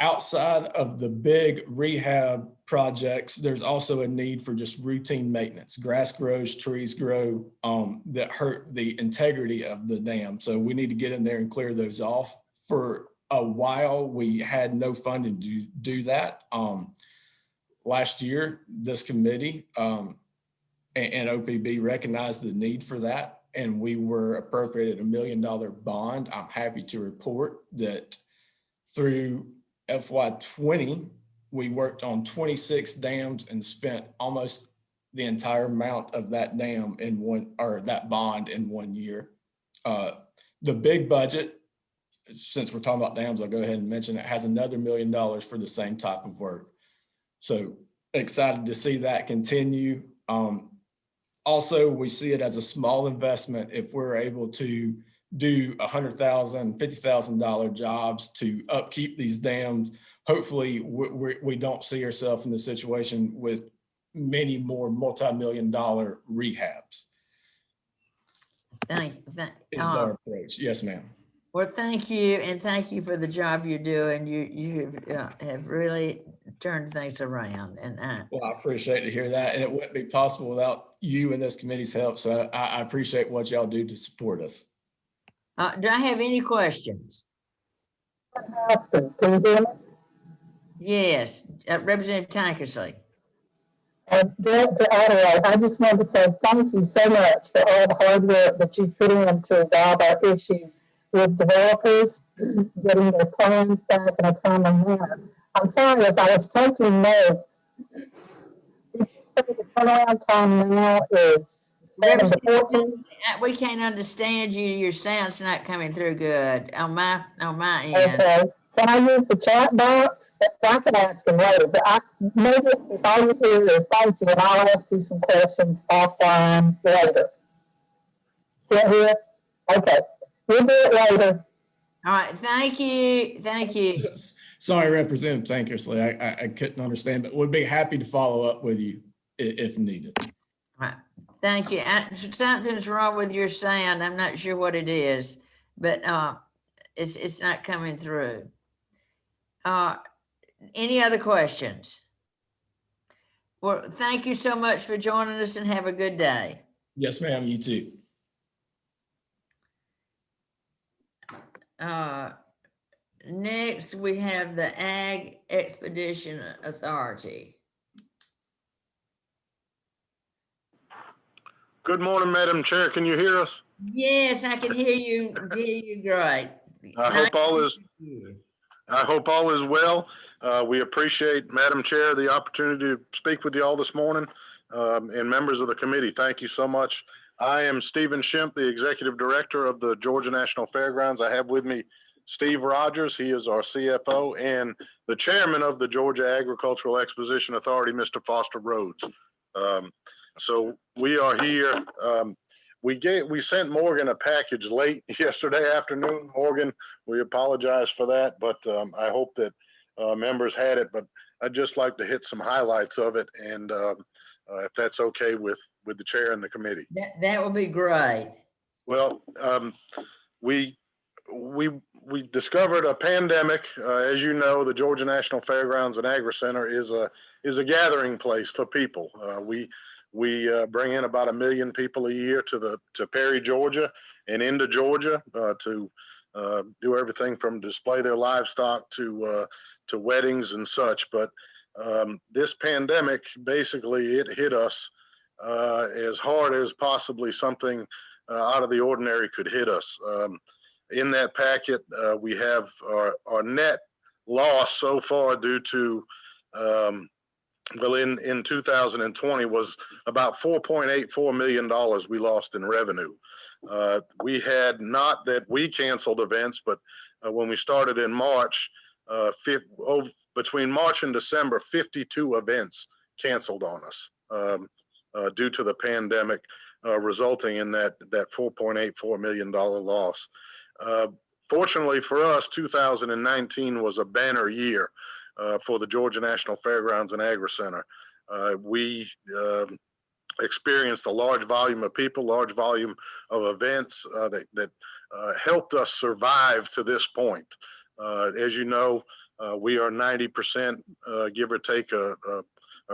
Outside of the big rehab projects, there's also a need for just routine maintenance. Grass grows, trees grow that hurt the integrity of the dam. So we need to get in there and clear those off. For a while, we had no funding to do that. Last year, this committee and OPB recognized the need for that, and we were appropriated $1 million bond. I'm happy to report that through FY20, we worked on 26 dams and spent almost the entire amount of that dam that bond in 1 year. The big budget, since we're talking about dams, I'll go ahead and mention it, has another $1 million for the same type of work. So excited to see that continue. Also, we see it as a small investment if we're able to do $100,000, $50,000 jobs to upkeep these dams. Hopefully, we don't see ourselves in the situation with many more multi-million-dollar rehabs. Is our approach. Yes, ma'am. Well, thank you, and thank you for the job you're doing. You have really turned things around, and well, I appreciate to hear that, and it wouldn't be possible without you and this committee's help. So I appreciate what y'all do to support us. do I have any questions? Austin, can you hear me? Yes, Representative Tankersley. Director Ottaway, I just wanted to say thank you so much for all the hard work that you put in to resolve our issue with developers getting their plans back in a timely manner. I'm sorry, as I was taking note, the turnaround time now is 7 to 14. We can't understand you. Your sound's not coming through good on my end. Okay. Can I use the chat box? I can ask him later, but maybe if all you hear is thank you, and I'll ask you some questions offline later. Can't hear? Okay. We'll do it later. All right. Thank you. Thank you. Sorry, Representative Tankersley, I couldn't understand, but would be happy to follow up with you if needed. All right. Thank you. Something's wrong with your sound. I'm not sure what it is, but it's not coming through. Any other questions? Well, thank you so much for joining us and have a good day. Yes, ma'am, you too. Next, we have the Ag Expedition Authority. Good morning, Madam Chair. Can you hear us? Yes, I can hear you. Hear you great. I hope all is well. We appreciate, Madam Chair, the opportunity to speak with you all this morning, and members of the committee. Thank you so much. I am Stephen Shemp, the Executive Director of the Georgia National Fairgrounds. I have with me Steve Rogers. He is our CFO, and the Chairman of the Georgia Agricultural Exposition Authority, Mr. Foster Rhodes. So we are here. We sent Morgan a package late yesterday afternoon. Morgan, we apologize for that, but I hope that members had it. But I'd just like to hit some highlights of it, and if that's okay with the chair and the committee. That would be great. Well, we discovered a pandemic. As you know, the Georgia National Fairgrounds and Agri Center is a gathering place for people. We bring in about 1 million people a year to Perry, Georgia, and into Georgia to do everything from display their livestock to weddings and such. But this pandemic, basically, it hit us as hard as possibly something out of the ordinary could hit us. In that packet, we have our net loss so far due to well, in 2020 was about $4.84 million we lost in revenue. We had, not that we canceled events, but when we started in March, between March and December, 52 events canceled on us due to the pandemic, resulting in that $4.84 million loss. Fortunately for us, 2019 was a banner year for the Georgia National Fairgrounds and Agri Center. We experienced a large volume of people, large volume of events that helped us survive to this point. As you know, we are 90%, give or take a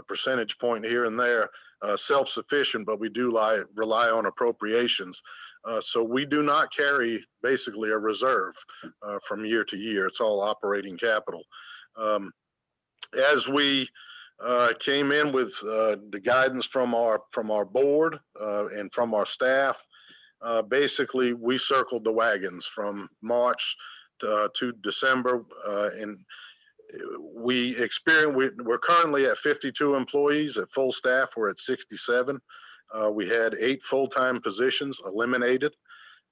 percentage point here and there, self-sufficient, but we do rely on appropriations. So we do not carry basically a reserve from year to year. It's all operating capital. As we came in with the guidance from our board and from our staff, basically we circled the wagons from March to December, and we're currently at 52 employees. At full staff, we're at 67. We had 8 full-time positions eliminated.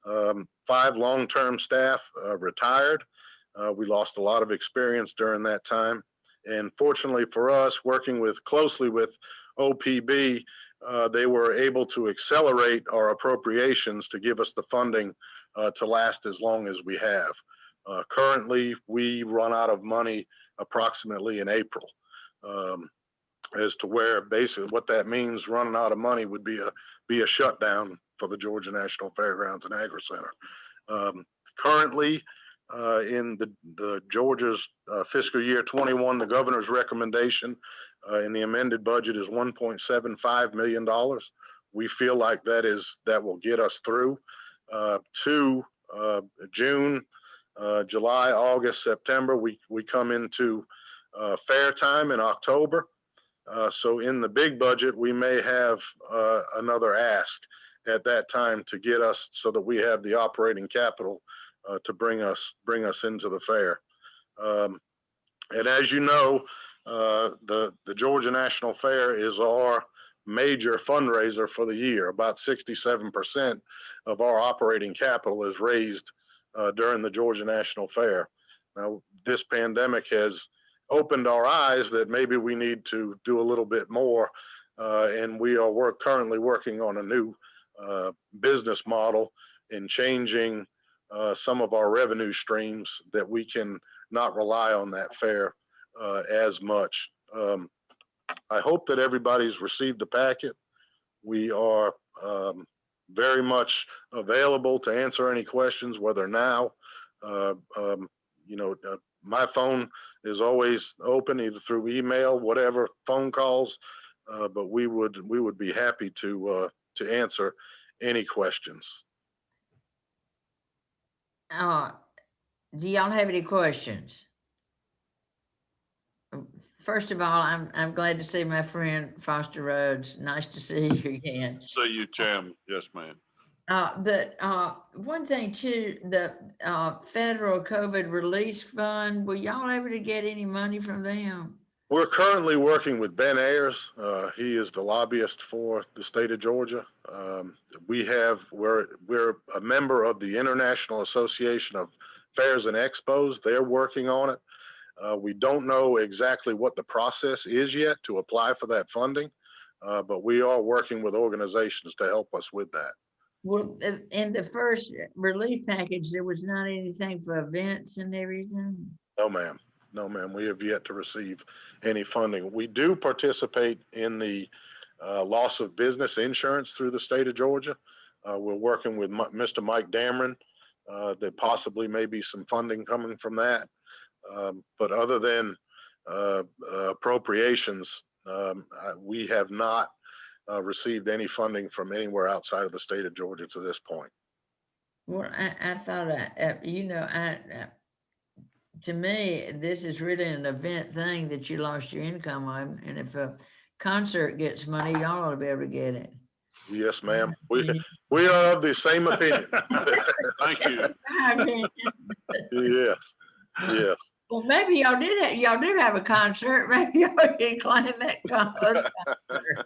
5 long-term staff retired. We lost a lot of experience during that time. And fortunately for us, working closely with OPB, they were able to accelerate our appropriations to give us the funding to last as long as we have. Currently, we run out of money approximately in April. As to where basically what that means, running out of money would be a shutdown for the Georgia National Fairgrounds and Agri Center. Currently, in the Georgia's fiscal year 21, the governor's recommendation in the amended budget is $1.75 million. We feel like that will get us through to June, July, August, September. We come into fair time in October. So in the big budget, we may have another ask at that time to get us so that we have the operating capital to bring us into the fair. And as you know, the Georgia National Fair is our major fundraiser for the year. About 67% of our operating capital is raised during the Georgia National Fair. Now, this pandemic has opened our eyes that maybe we need to do a little bit more, and we are currently working on a new business model and changing some of our revenue streams that we can not rely on that fair as much. I hope that everybody's received the packet. We are very much available to answer any questions, whether now, my phone is always open, either through email, whatever, phone calls, but we would be happy to answer any questions. Do y'all have any questions? First of all, I'm glad to see my friend Foster Rhodes. Nice to see you again. See you, Chairman. Yes, ma'am. One thing too, the federal COVID release fund, were y'all able to get any money from them? We're currently working with Ben Ayers. He is the lobbyist for the state of Georgia. We're a member of the International Association of Fairs and Expos. They're working on it. We don't know exactly what the process is yet to apply for that funding, but we are working with organizations to help us with that. Well, in the first relief package, there was not anything for events and everything? No, ma'am. No, ma'am. We have yet to receive any funding. We do participate in the loss of business insurance through the state of Georgia. We're working with Mr. Mike Dameron. That possibly may be some funding coming from that. But other than appropriations, we have not received any funding from anywhere outside of the state of Georgia to this point. Well, I thought, to me, this is really an event thing that you lost your income on. And if a concert gets money, y'all ought to be able to get it. Yes, ma'am. We are of the same opinion. Thank you. Yes, yes. Well, maybe y'all do have a concert. Maybe y'all can claim that concert.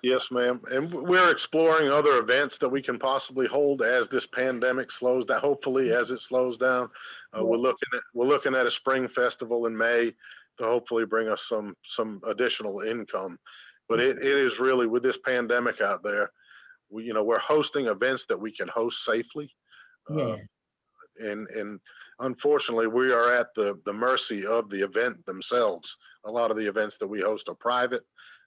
Yes, ma'am. And we're exploring other events that we can possibly hold as this pandemic slows down. Hopefully, as it slows down, we're looking at a spring festival in May to hopefully bring us some additional income. But it is really, with this pandemic out there, we're hosting events that we can host safely. Yeah. And unfortunately, we are at the mercy of the event themselves. A lot of the events that we host are private,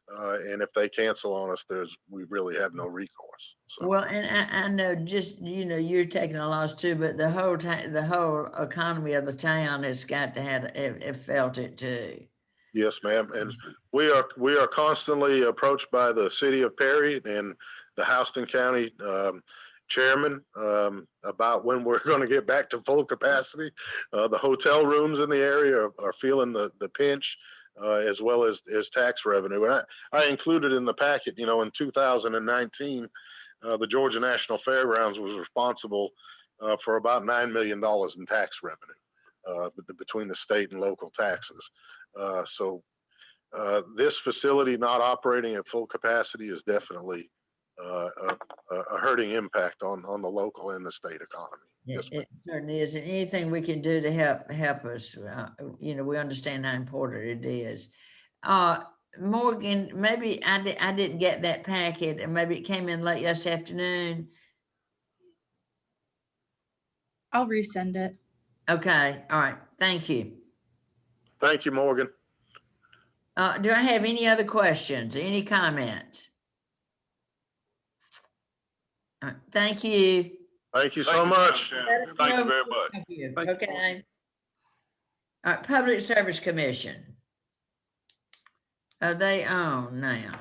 and if they cancel on us, we really have no recourse. So. Well, and I know, just you're taking a loss too, but the whole economy of the town has got to have felt it too. Yes, ma'am. And we are constantly approached by the city of Perry and the Houston County chairman about when we're going to get back to full capacity. The hotel rooms in the area are feeling the pinch, as well as tax revenue. And I included in the packet, in 2019, the Georgia National Fairgrounds was responsible for about $9 million in tax revenue between the state and local taxes. So this facility not operating at full capacity is definitely a hurting impact on the local and the state economy. Yes, it certainly is. And anything we can do to help us, we understand how important it is. Morgan, maybe I didn't get that packet, and maybe it came in late yesterday afternoon. I'll resend it. Okay. All right. Thank you. Thank you, Morgan. Do I have any other questions? Any comments? Thank you. Thank you so much. Thank you very much. Thank you. Thank you. Okay. All right, Public Service Commission. Are they on now?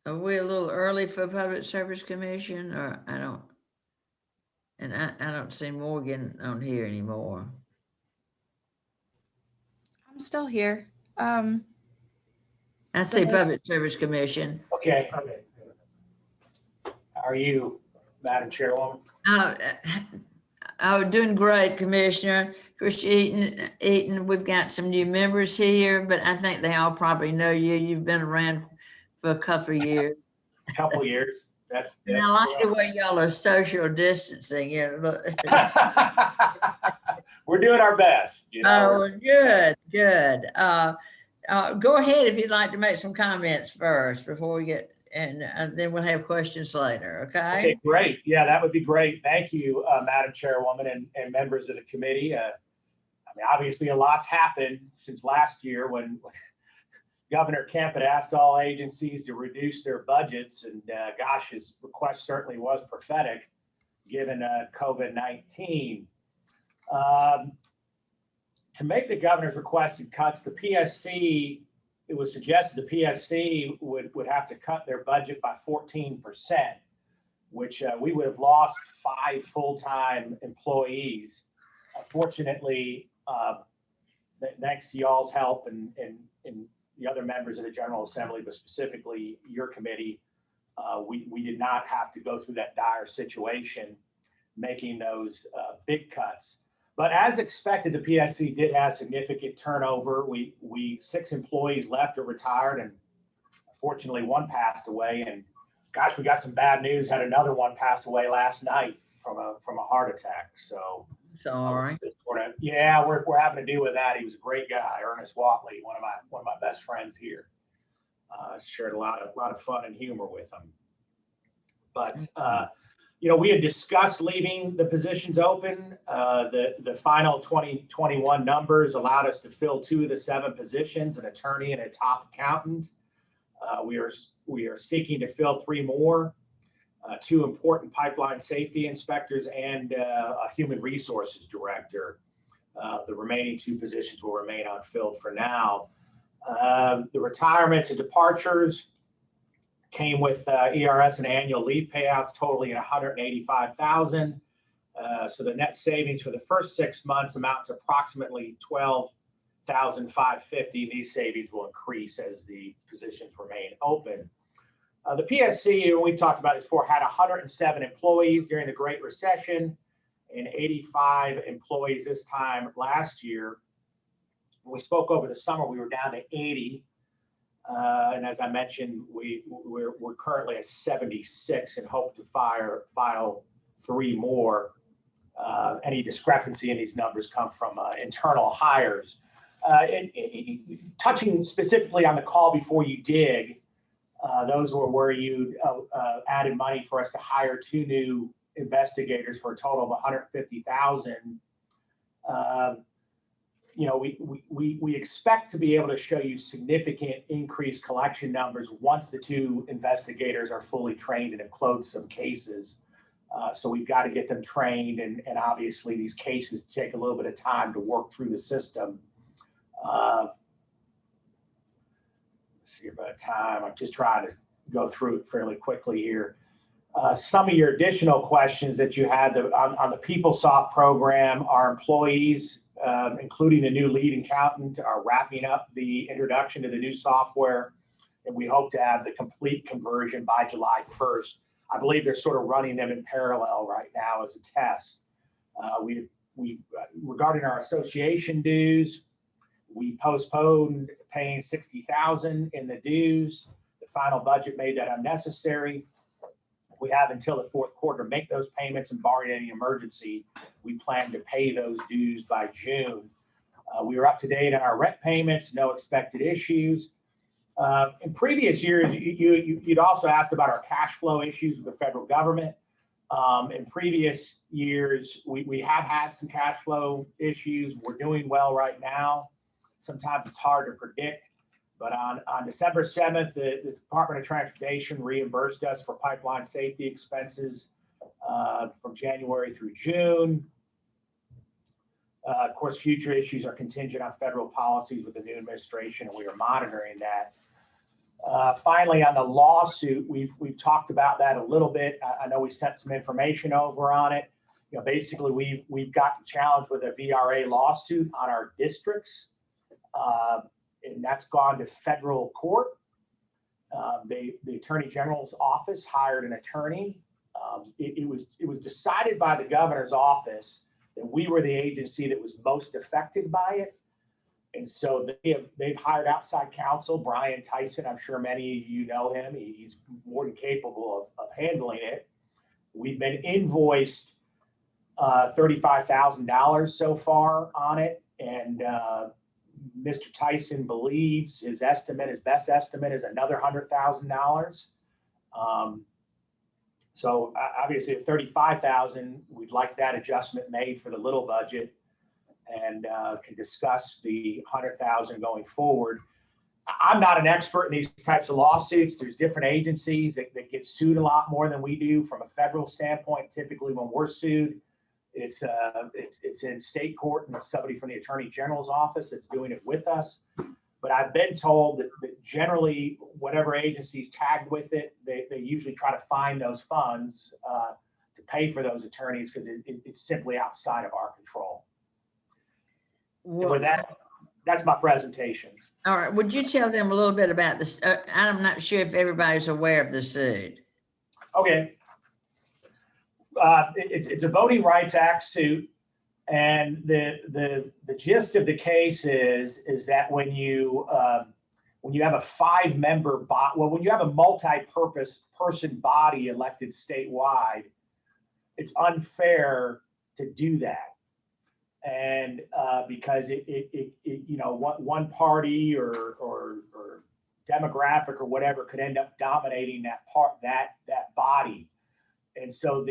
Are we a little early for Public Service Commission, or I don't see Morgan on here anymore. I'm still here. I see Public Service Commission. Okay. How are you, Madam Chairwoman? Oh, doing great, Commissioner. Eaton, we've got some new members here, but I think they all probably know you. You've been around for a couple of years. Couple years. That's And I like the way y'all are social distancing. We're doing our best. Oh, good. Go ahead if you'd like to make some comments first before we get, and then we'll have questions later, okay? Okay, great. Yeah, that would be great. Thank you, Madam Chairwoman and members of the committee. I mean, obviously a lot's happened since last year when Governor Kemp had asked all agencies to reduce their budgets, and gosh, his request certainly was prophetic given COVID-19. To make the governor's requested cuts, the PSC, it was suggested the PSC would have to cut their budget by 14%, which we would have lost 5 full-time employees. Fortunately, thanks to y'all's help and the other members of the General Assembly, but specifically your committee, we did not have to go through that dire situation, making those big cuts. But as expected, the PSC did have significant turnover. 6 employees left or retired, and unfortunately 1 passed away. And gosh, we got some bad news. Had another one pass away last night from a heart attack. So sorry. Yeah, we're having to deal with that. He was a great guy, Ernest Watley, one of my best friends here. Shared a lot of fun and humor with him. But we had discussed leaving the positions open. The final 2021 numbers allowed us to fill 2 of the 7 positions, an attorney and a top accountant. We are seeking to fill 3 more, 2 important pipeline safety inspectors and a human resources director. The remaining 2 positions will remain unfilled for now. The retirements and departures came with ERS and annual leave payouts totaling $185,000. So the net savings for the first 6 months amount to approximately $12,550. These savings will increase as the positions remain open. The PSC, and we've talked about this before, had 107 employees during the Great Recession and 85 employees this time last year. When we spoke over the summer, we were down to 80. And as I mentioned, we're currently at 76 and hope to file 3 more. Any discrepancy in these numbers come from internal hires. Touching specifically on the call before you dig, those were where you added money for us to hire 2 new investigators for a total of $150,000. We expect to be able to show you significant increased collection numbers once the 2 investigators are fully trained and have closed some cases. So we've got to get them trained, and obviously these cases take a little bit of time to work through the system. Let's see about time. I'm just trying to go through it fairly quickly here. Some of your additional questions that you had on the PeopleSoft program, our employees, including the new lead accountant, are wrapping up the introduction to the new software, and we hope to have the complete conversion by July 1st. I believe they're sort of running them in parallel right now as a test. Regarding our association dues, we postponed paying $60,000 in the dues. The final budget made that unnecessary. We have until the 4th quarter to make those payments, and barring any emergency, we plan to pay those dues by June. We are up to date on our rent payments, no expected issues. In previous years, you'd also asked about our cash flow issues with the federal government. In previous years, we have had some cash flow issues. We're doing well right now. Sometimes it's hard to predict. But on December 7th, the Department of Transportation reimbursed us for pipeline safety expenses from January through June. Of course, future issues are contingent on federal policies with the new administration, and we are monitoring that. Finally, on the lawsuit, we've talked about that a little bit. I know we sent some information over on it. Basically, we've gotten challenged with a VRA lawsuit on our districts. And that's gone to federal court. The Attorney General's office hired an attorney. It was decided by the governor's office that we were the agency that was most affected by it. And so they've hired outside counsel, Brian Tyson. I'm sure many of you know him. He's more than capable of handling it. We've been invoiced $35,000 so far on it. And Mr. Tyson believes his best estimate is another $100,000. So obviously at $35,000, we'd like that adjustment made for the little budget, and can discuss the $100,000 going forward. I'm not an expert in these types of lawsuits. There's different agencies that get sued a lot more than we do from a federal standpoint. Typically when we're sued, it's in state court, and it's somebody from the Attorney General's office that's doing it with us. But I've been told that generally whatever agency's tagged with it, they usually try to find those funds to pay for those attorneys, because it's simply outside of our control. And with that, that's my presentation. All right, would you tell them a little bit about this? I'm not sure if everybody's aware of the suit. Okay. It's a Voting Rights Act suit, and the gist of the case is that when you have a 5-member body, well, when you have a multi-purpose person body elected statewide, it's unfair to do that. And because one party or demographic or whatever could end up dominating that body. And so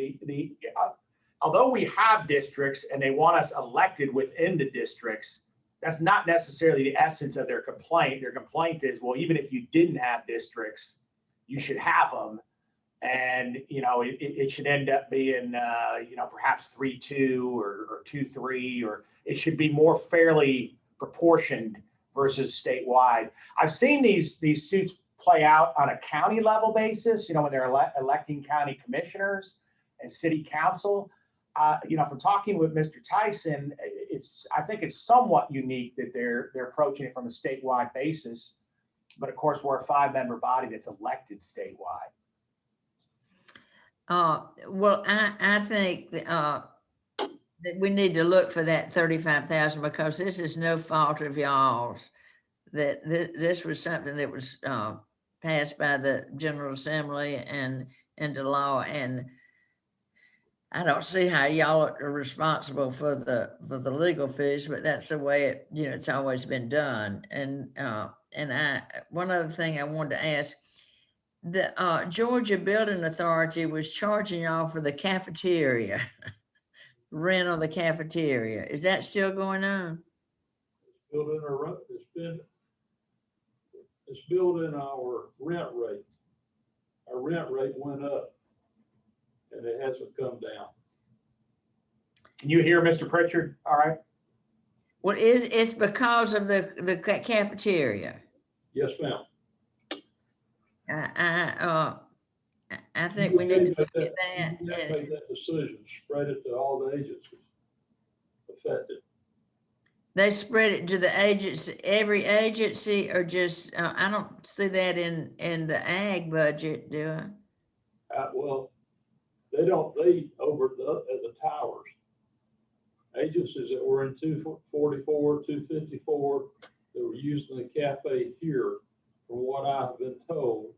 although we have districts and they want us elected within the districts, that's not necessarily the essence of their complaint. Their complaint is, well, even if you didn't have districts, you should have them. And, it should end up being, perhaps 3-2 or 2-3, or it should be more fairly proportioned versus statewide. I've seen these suits play out on a county level basis, when they're electing county commissioners and city council. From talking with Mr. Tyson, I think it's somewhat unique that they're approaching it from a statewide basis. But of course, we're a 5-member body that's elected statewide. Well, I think that we need to look for that $35,000, because this is no fault of y'all's. That this was something that was passed by the General Assembly and into law, and I don't see how y'all are responsible for the legal fees, but that's the way it's always been done. And one other thing I wanted to ask. The Georgia Building Authority was charging y'all for the cafeteria, rent on the cafeteria. Is that still going on? It's built in our rent rate. Our rent rate went up, and it hasn't come down. Can you hear Mr. Pritchard? All right. Well, it's because of the cafeteria? Yes, ma'am. I think we need to look at that. You make that decision, spread it to all the agencies affected. They spread it to the agency, every agency, or just, I don't see that in the ag budget, do I? Well, they over at the towers. Agencies that were in 244, 254, that were using the cafe here, from what I've been told,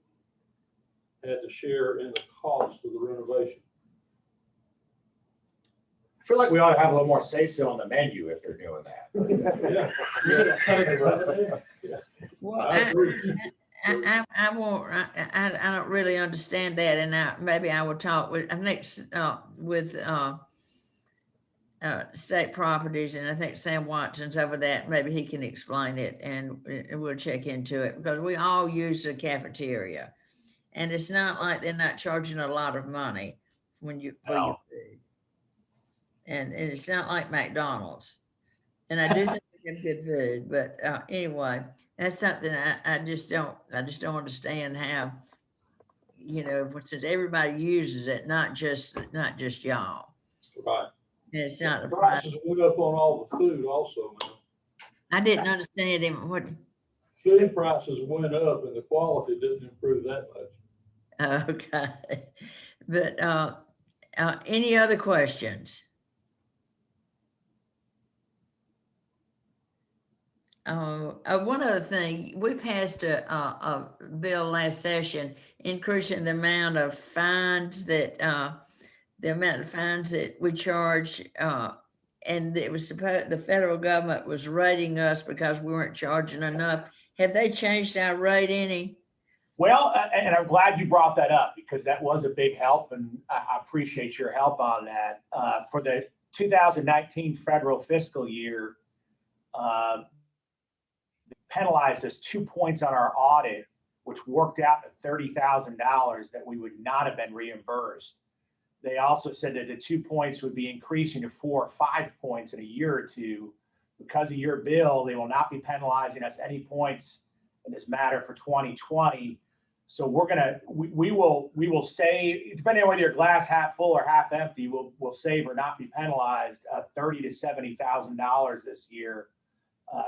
had to share in the cost of the renovation. I feel like we ought to have a little more say-so on the menu if they're doing that. Yeah. Well, I won't. I don't really understand that, and maybe I will talk with State Properties, and I think Sam Watson's over that. Maybe he can explain it, and we'll check into it, because we all use the cafeteria, and it's not like they're not charging a lot of money for your food, and it's not like McDonald's. And I do think we have good food, but anyway, that's something I just don't understand how, since everybody uses it, not just y'all. Right. And it's not the a prices went up on all the food also, man. I didn't understand him. What? Food prices went up and the quality didn't improve that much. Okay. But any other questions? One other thing, we passed a bill last session increasing the amount of fines that we charge, and it was supposed, the federal government was rating us because we weren't charging enough. Have they changed our rate any? Well, and I'm glad you brought that up because that was a big help, and I appreciate your help on that. For the 2019 federal fiscal year, penalized us 2 points on our audit, which worked out to $30,000 that we would not have been reimbursed. They also said that the 2 points would be increasing to 4 or 5 points in a year or two. Because of your bill, they will not be penalizing us any points in this matter for 2020. So we will save, depending on whether your glass half full or half empty, we'll save or not be penalized $30,000 to $70,000 this year,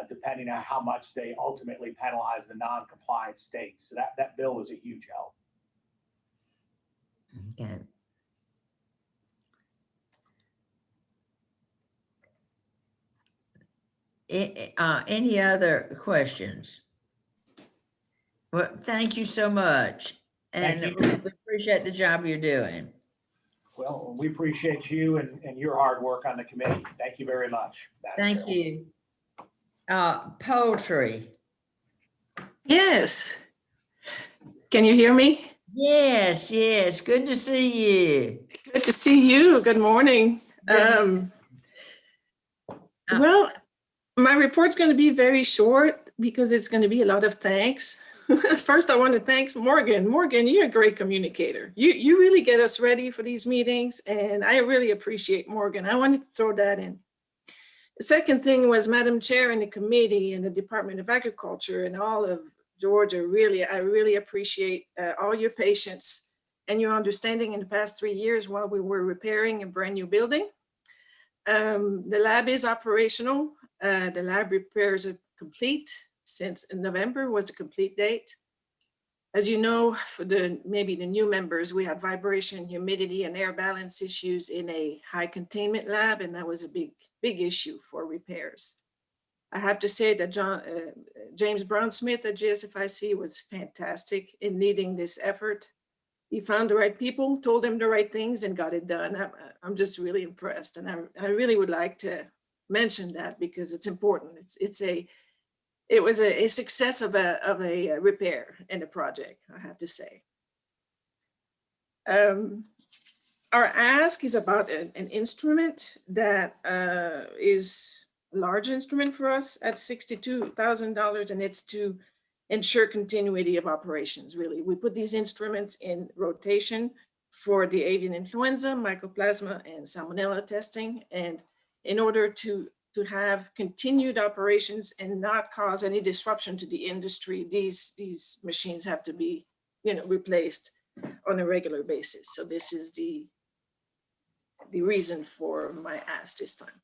depending on how much they ultimately penalize the non-compliant states. So that bill was a huge help. Okay. Any other questions? Well, thank you so much. And Thank we appreciate the job you're doing. Well, we appreciate you and your hard work on the committee. Thank you very much. Thank you. Poultry. Yes. Can you hear me? Yes, yes. Good to see you. Good to see you. Good morning. Well, my report's going to be very short because it's going to be a lot of thanks. First, I want to thank Morgan. Morgan, you're a great communicator. You really get us ready for these meetings, and I really appreciate Morgan. I wanted to throw that in. The second thing was Madam Chair and the committee and the Department of Agriculture and all of Georgia. I really appreciate all your patience and your understanding in the past 3 years while we were repairing a brand new building. The lab is operational. The lab repairs are complete. Since November was the complete date. As you know, for maybe the new members, we had vibration, humidity, and air balance issues in a high containment lab, and that was a big issue for repairs. I have to say that James Brown-Smith at GSFIC was fantastic in leading this effort. He found the right people, told them the right things, and got it done. I'm just really impressed, and I really would like to mention that because it's important. It was a success of a repair in the project, I have to say. Our ask is about an instrument that is a large instrument for us at $62,000, and it's to ensure continuity of operations, really. We put these instruments in rotation for the avian influenza, mycoplasma, and salmonella testing, and in order to have continued operations and not cause any disruption to the industry, these machines have to be, replaced on a regular basis. So this is the reason for my ask this time.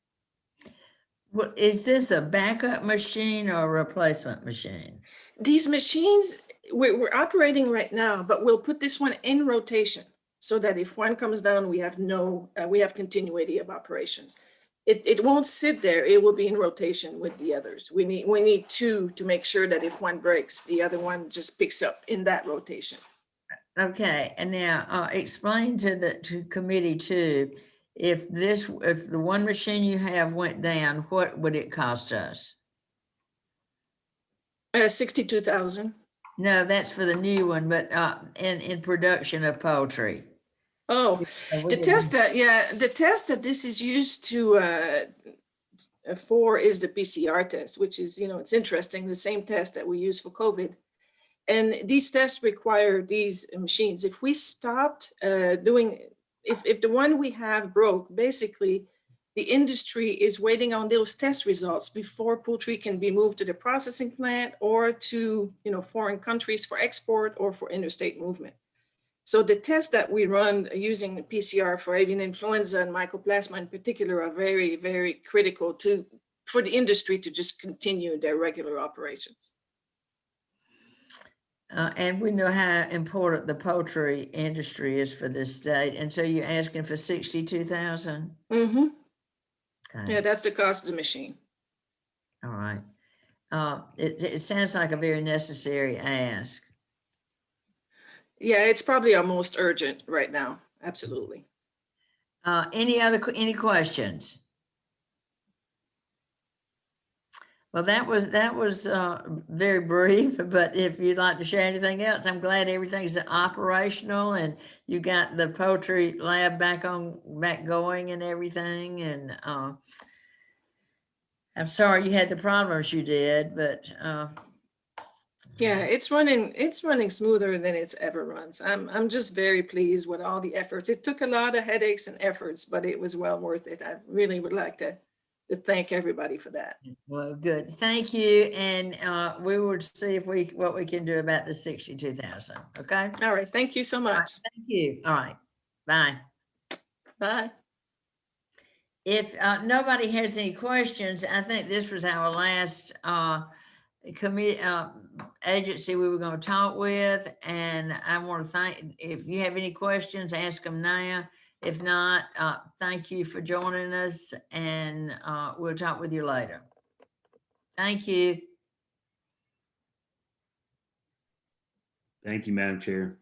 Well, is this a backup machine or a replacement machine? These machines, we're operating right now, but we'll put this one in rotation so that if one comes down, we have continuity of operations. It won't sit there. It will be in rotation with the others. We need two to make sure that if one breaks, the other one just picks up in that rotation. Okay, and now explain to committee too, if the one machine you have went down, what would it cost us? $62,000. No, that's for the new one, but in production of poultry. Oh, the test that this is used for is the PCR test, which is, it's interesting, the same test that we use for COVID. And these tests require these machines. If we stopped if the one we have broke, basically the industry is waiting on those test results before poultry can be moved to the processing plant or to, foreign countries for export or for interstate movement. So the tests that we run using the PCR for avian influenza and mycoplasma in particular are very, very critical for the industry to just continue their regular operations. And we know how important the poultry industry is for this state. And so you're asking for $62,000? Mm-hmm. Okay. Yeah, that's the cost of the machine. All right. it sounds like a very necessary ask. Yeah, it's probably our most urgent right now. Absolutely. Any questions? Well, that was very brief, but if you'd like to share anything else, I'm glad everything's operational and you got the poultry lab back going and everything. And I'm sorry you had the problems you did, but yeah, it's running smoother than it's ever runs. I'm just very pleased with all the efforts. It took a lot of headaches and efforts, but it was well worth it. I really would like to thank everybody for that. well, good. Thank you. And we will see if what we can do about the 62,000. Okay. All right. Thank you so All right, much. thank you. All right. Bye. Bye. If nobody has any questions, I think this was our last committee agency we were going to talk with, and I want to thank. If you have any questions, ask them now. If not, thank you for joining us, and we'll talk with you later. Thank you. Thank you, Madam Chair.